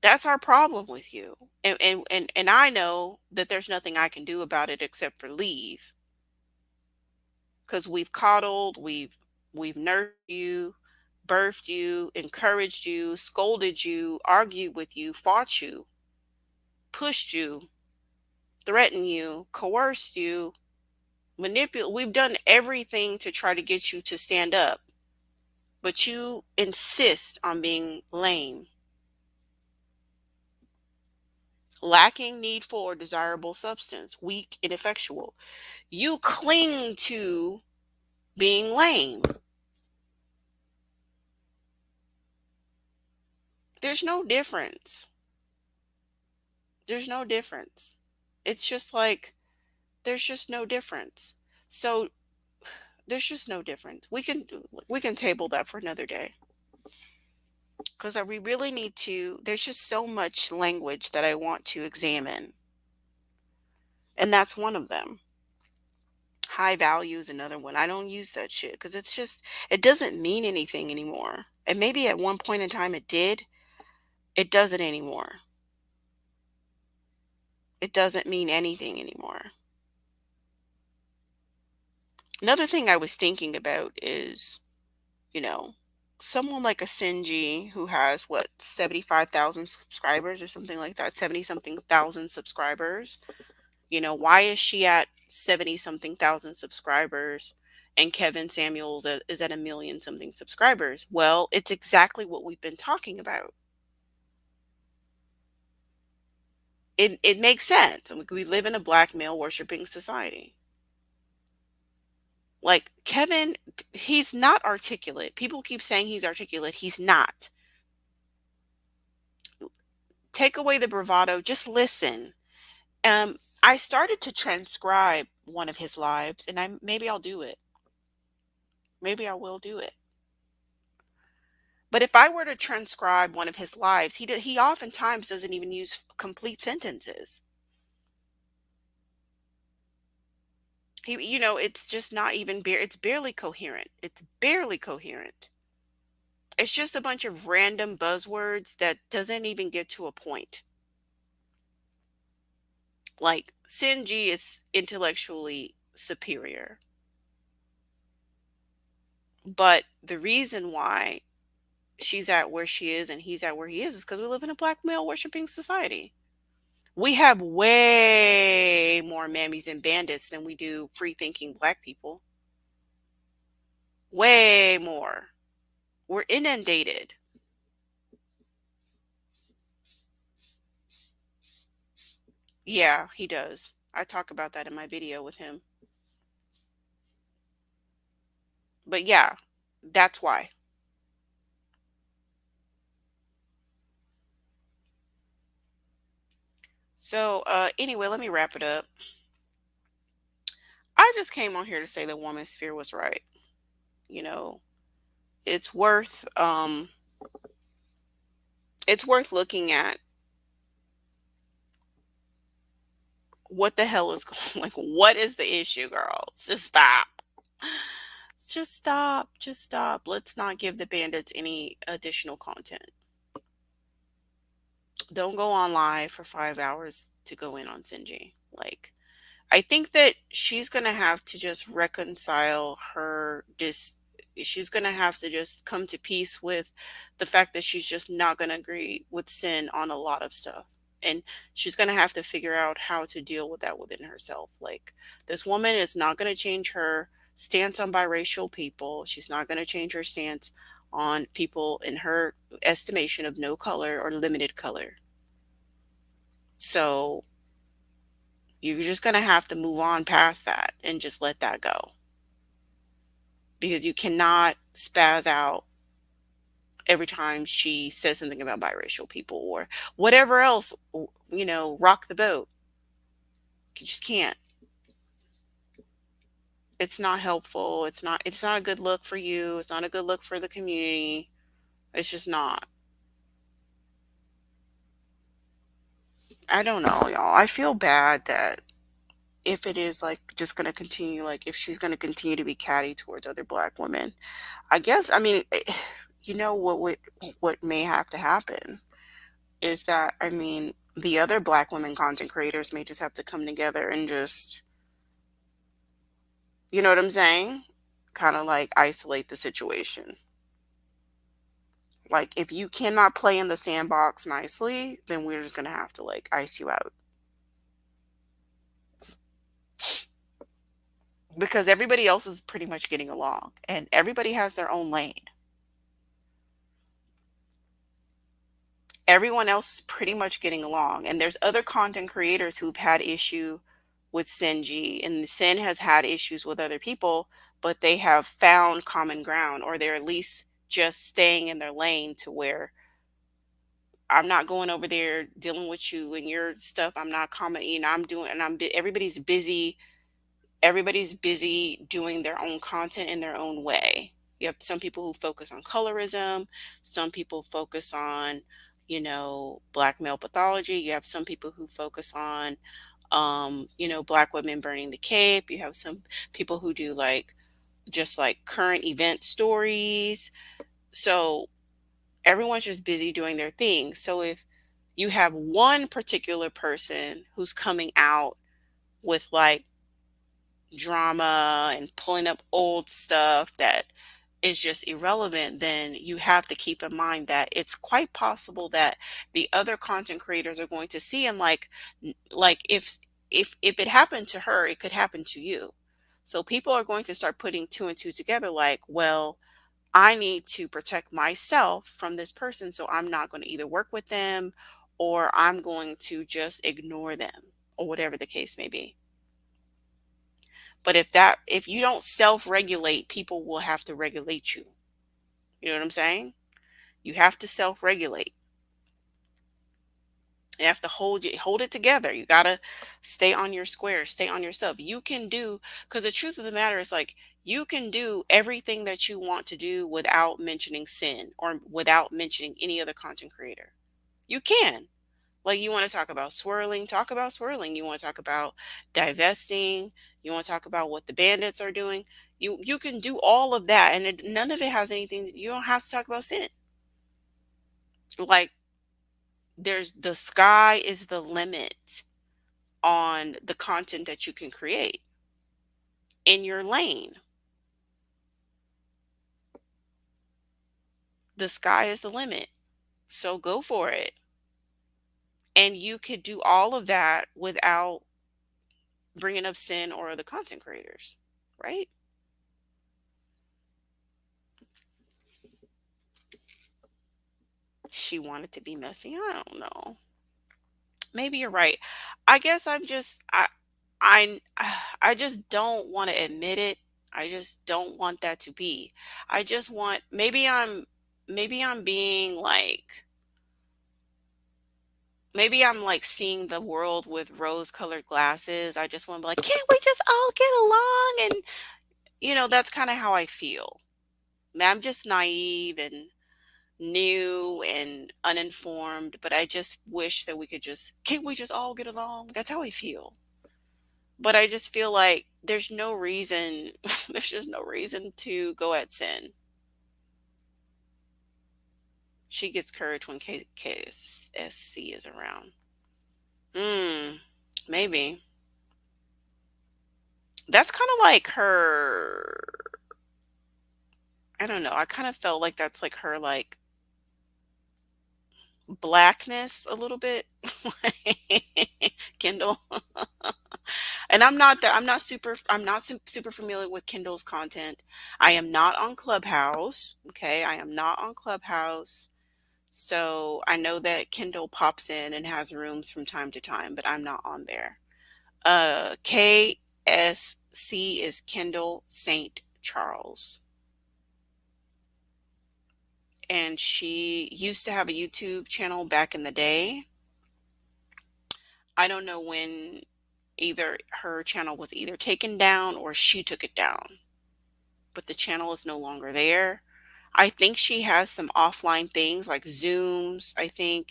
That's our problem with you. And I know that there's nothing I can do about it except for leave, because we've coddled, we've nursed you, birthed you, encouraged you, scolded you, argued with you, fought you, pushed you, threatened you, coerced you, manipulate. We've done everything to try to get you to stand up, but you insist on being lame, lacking needful or desirable substance, weak, ineffectual. You cling to being lame. There's no difference. There's no difference. It's just like there's just no difference. So there's just no difference. We can table that for another day, because we really need to. There's just so much language that I want to examine, and that's one of them. High value is another one. I don't use that shit because it doesn't mean anything anymore. And maybe at one point in time it did. It doesn't anymore. It doesn't mean anything anymore. Another thing I was thinking about is, you know, someone like a Cyn G who has what, 75,000 subscribers or something like that, 70 something thousand subscribers. Why is she at 70 something thousand subscribers and Kevin Samuels is at a million something subscribers? Well, it's exactly what we've been talking about. It makes sense. We live in a black male worshiping society. Like Kevin, he's not articulate. People keep saying he's articulate. He's not. Take away the bravado, just listen. I started to transcribe one of his lives, and maybe I'll do it. Maybe I will do it. But if I were to transcribe one of his lives, he oftentimes doesn't even use complete sentences. It's just not even it's barely coherent. It's barely coherent. It's just a bunch of random buzzwords that doesn't even get to a point. Like Cyn G is intellectually superior. But the reason why she's at where she is and he's at where he is because we live in a black male worshiping society. We have way more mammies and bandits than we do free thinking black people. Way more. We're inundated. Yeah, he does. I talk about that in my video with him. But yeah, that's why. So, anyway, let me wrap it up. I just came on here to say that Womansphere was right. You know, it's worth um it's worth looking at what the hell is going like what is the issue, girls? Just stop. Just stop. Just stop. Let's not give the bandits any additional content. Don't go on live for 5 hours to go in on Cyn G. Like, I think that she's gonna have to just reconcile her she's gonna have to just come to peace with the fact that she's just not gonna agree with Cyn on a lot of stuff. And she's gonna have to figure out how to deal with that within herself. Like, this woman is not gonna change her stance on biracial people. She's not gonna change her stance on people in her estimation of no color or limited color. So you're just going to have to move on past that and just let that go, because you cannot spaz out every time she says something about biracial people or whatever else, rock the boat. You just can't. It's not helpful. It's not a good look for you. It's not a good look for the community. It's just not. I don't know, y'all. I feel bad that if it is like just going to continue, like if she's going to continue to be catty towards other black women, I guess, I mean, you know what may have to happen is that, I mean, the other Black women content creators may just have to come together and just, you know what I'm saying? Kind of like isolate the situation. Like, if you cannot play in the sandbox nicely, then we're just gonna have to like ice you out because everybody else is pretty much getting along and everybody has their own lane. Everyone else is pretty much getting along, and there's other content creators who've had issue with Cyn G, and Cyn has had issues with other people, but they have found common ground, or they're at least just staying in their lane to where I'm not going over there dealing with you and your stuff. I'm not commenting. I'm doing, and everybody's busy doing their own content in their own way. You have some people who focus on colorism, some people focus on, black male pathology. You have some people who focus on, black women burning the cape. You have some people who do like just like current event stories. So everyone's just busy doing their thing. So if you have one particular person who's coming out with like drama and pulling up old stuff that is just irrelevant, then you have to keep in mind that it's quite possible that the other content creators are going to see and like if it happened to her, it could happen to you. So people are going to start putting two and two together like, well, I need to protect myself from this person, so I'm not going to either work with them or I'm going to just ignore them or whatever the case may be. But if you don't self-regulate, people will have to regulate you. You know what I'm saying? You have to self-regulate. You have to hold it together. You gotta stay on your square, stay on your stuff. You can do, because the truth of the matter is like you can do everything that you want to do without mentioning Cyn or without mentioning any other content creator. You can. Like, you want to talk about swirling, talk about swirling. You want to talk about divesting. You want to talk about what the bandits are doing. You can do all of that, and none of it has anything. You don't have to talk about sin. Like, the sky is the limit on the content that you can create in your lane. The sky is the limit. So go for it. And you could do all of that without bringing up Cyn or other content creators, right? She wanted to be messy. I don't know. Maybe you're right. I guess I I just don't want to admit it. I just don't want that to be. I just want, maybe I'm being like, maybe I'm like seeing the world with rose-colored glasses. I just want to be like, can't we just all get along? And that's kind of how I feel. I'm just naive and new and uninformed, but I just wish that we could just, can't we just all get along? That's how I feel. But I just feel like there's no reason, there's just no reason to go at Cyn. She gets courage when KSC is around. Hmm, maybe. That's kind of like her, I don't know. I kind of felt like that's like her like blackness a little bit. Kendall. And I'm not super familiar with Kindle's content. I am not on Clubhouse. Okay, I am not on Clubhouse. So I know that Kindle pops in and has rooms from time to time, but I'm not on there. KSC is Kendall St. Charles. And she used to have a YouTube channel back in the day. I don't know when either her channel was either taken down or she took it down, but the channel is no longer there. I think she has some offline things like Zooms. I think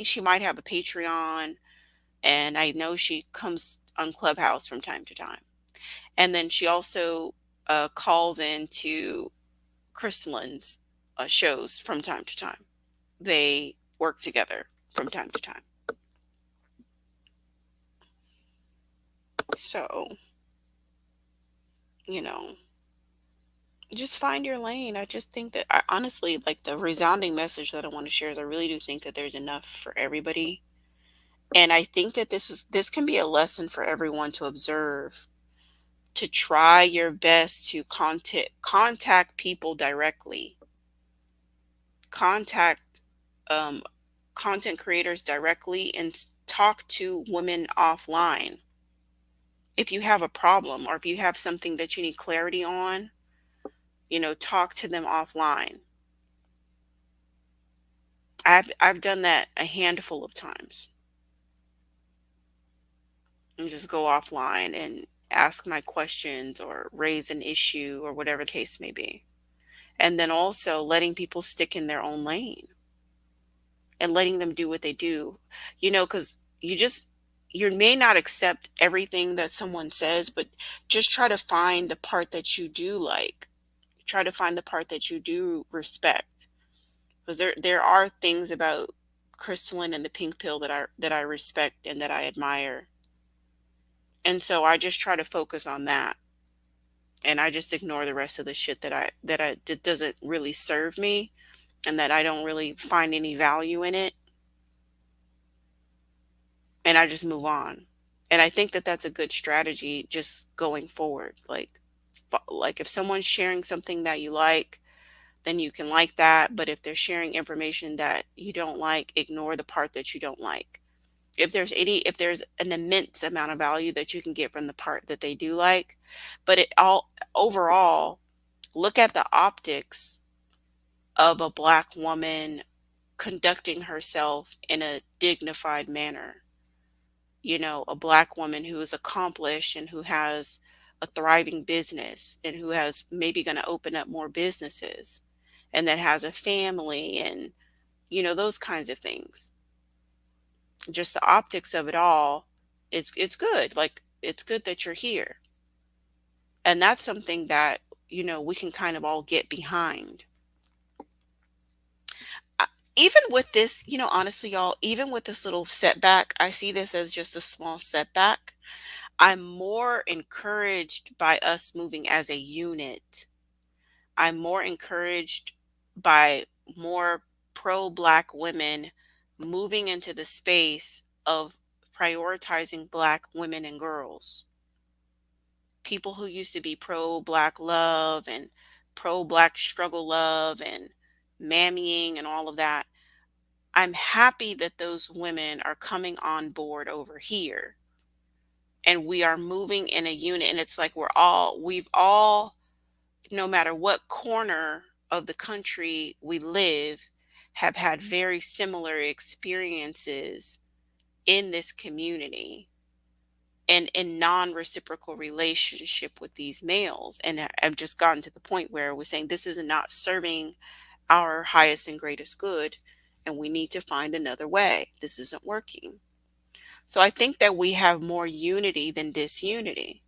she might have a Patreon, and I know she comes on Clubhouse from time to time. And then she also calls into Christelyn's shows from time to time. They work together from time to time. So, you know, just find your lane. I just think that I honestly, like, the resounding message that I want to share is I really do think that there's enough for everybody. And I think that this can be a lesson for everyone to observe, to try your best to contact people directly. Contact um, content creators directly and talk to women offline. If you have a problem or if you have something that you need clarity on, talk to them offline. I've done that a handful of times, and just go offline and ask my questions or raise an issue or whatever the case may be. And then also letting people stick in their own lane and letting them do what they do. Because you may not accept everything that someone says, but just try to find the part that you do like. Try to find the part that you do respect. Because there are things about Christelyn and the pink pill that I respect and that I admire. And so I just try to focus on that. And I just ignore the rest of the shit that doesn't really serve me and that I don't really find any value in it. And I just move on. And I think that that's a good strategy just going forward. Like if someone's sharing something that you like, then you can like that. But if they're sharing information that you don't like, ignore the part that you don't like. If there's an immense amount of value that you can get from the part that they do like, but it all overall, look at the optics of a Black woman conducting herself in a dignified manner. A Black woman who is accomplished and who has a thriving business and who has maybe going to open up more businesses and that has a family and, those kinds of things. Just the optics of it all, it's good. Like, it's good that you're here. And that's something that, we can kind of all get behind. I- Even with this, honestly, y'all, even with this little setback, I see this as just a small setback. I'm more encouraged by us moving as a unit. I'm more encouraged by more pro-Black women moving into the space of prioritizing Black women and girls. People who used to be pro-Black love and pro-Black struggle love and mammying and all of that. I'm happy that those women are coming on board over here and we are moving in a unit, and it's like we've all, no matter what corner of the country we live, have had very similar experiences in this community and in non-reciprocal relationship with these males. And I've just gotten to the point where we're saying this is not serving our highest and greatest good, and we need to find another way. This isn't working. So I think that we have more unity than disunity.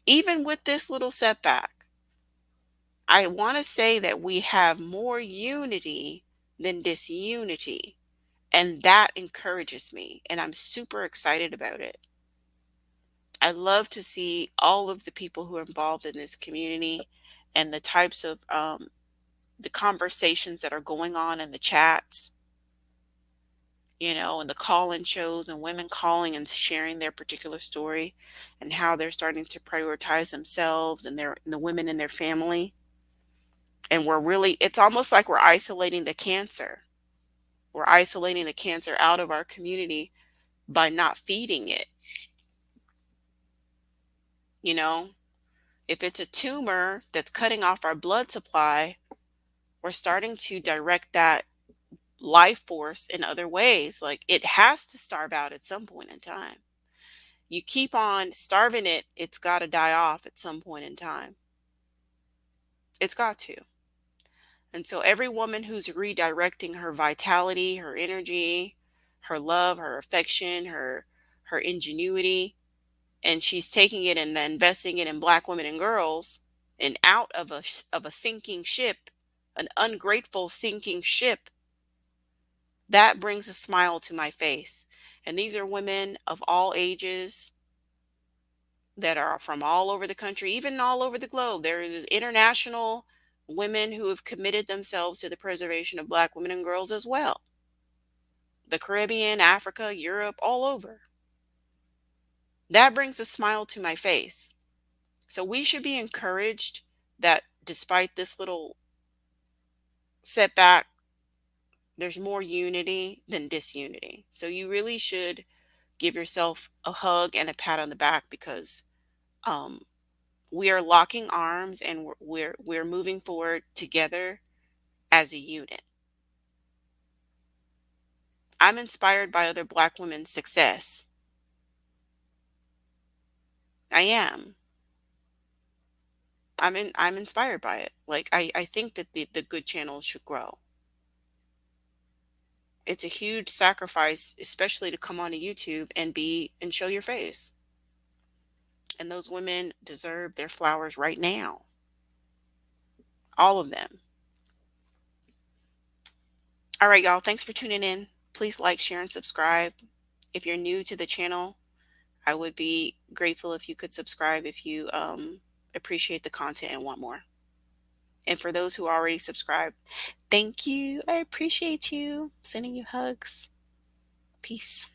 Even with this little setback, I want to say that we have more unity than disunity. And that encourages me. And I'm super excited about it. I love to see all of the people who are involved in this community and the types of the conversations that are going on in the chats, and the call-in shows and women calling and sharing their particular story and how they're starting to prioritize themselves and the women in their family. And it's almost like we're isolating the cancer. We're isolating the cancer out of our community by not feeding it. You know, if it's a tumor that's cutting off our blood supply, we're starting to direct that life force in other ways. Like, it has to starve out at some point in time. You keep on starving it, it's got to die off at some point in time. It's got to. And so every woman who's redirecting her vitality, her energy, her love, her affection, her ingenuity, and she's taking it and investing it in Black women and girls and out of a sinking ship, an ungrateful sinking ship. That brings a smile to my face. And these are women of all ages that are from all over the country, even all over the globe. There is international women who have committed themselves to the preservation of Black women and girls as well. The Caribbean, Africa, Europe, all over. That brings a smile to my face. So we should be encouraged that despite this little setback, there's more unity than disunity. So you really should give yourself a hug and a pat on the back because um, we are locking arms and we're moving forward together as a unit. I'm inspired by other Black women's success. I am. I'm inspired by it. Like I think that the good channel should grow. It's a huge sacrifice, especially to come onto YouTube and be and show your face. And those women deserve their flowers right now. All of them. All right, y'all. Thanks for tuning in. Please like, share, and subscribe. If you're new to the channel, I would be grateful if you could subscribe if you appreciate the content and want more. And for those who already subscribed, thank you. I appreciate you. Sending you hugs. Peace.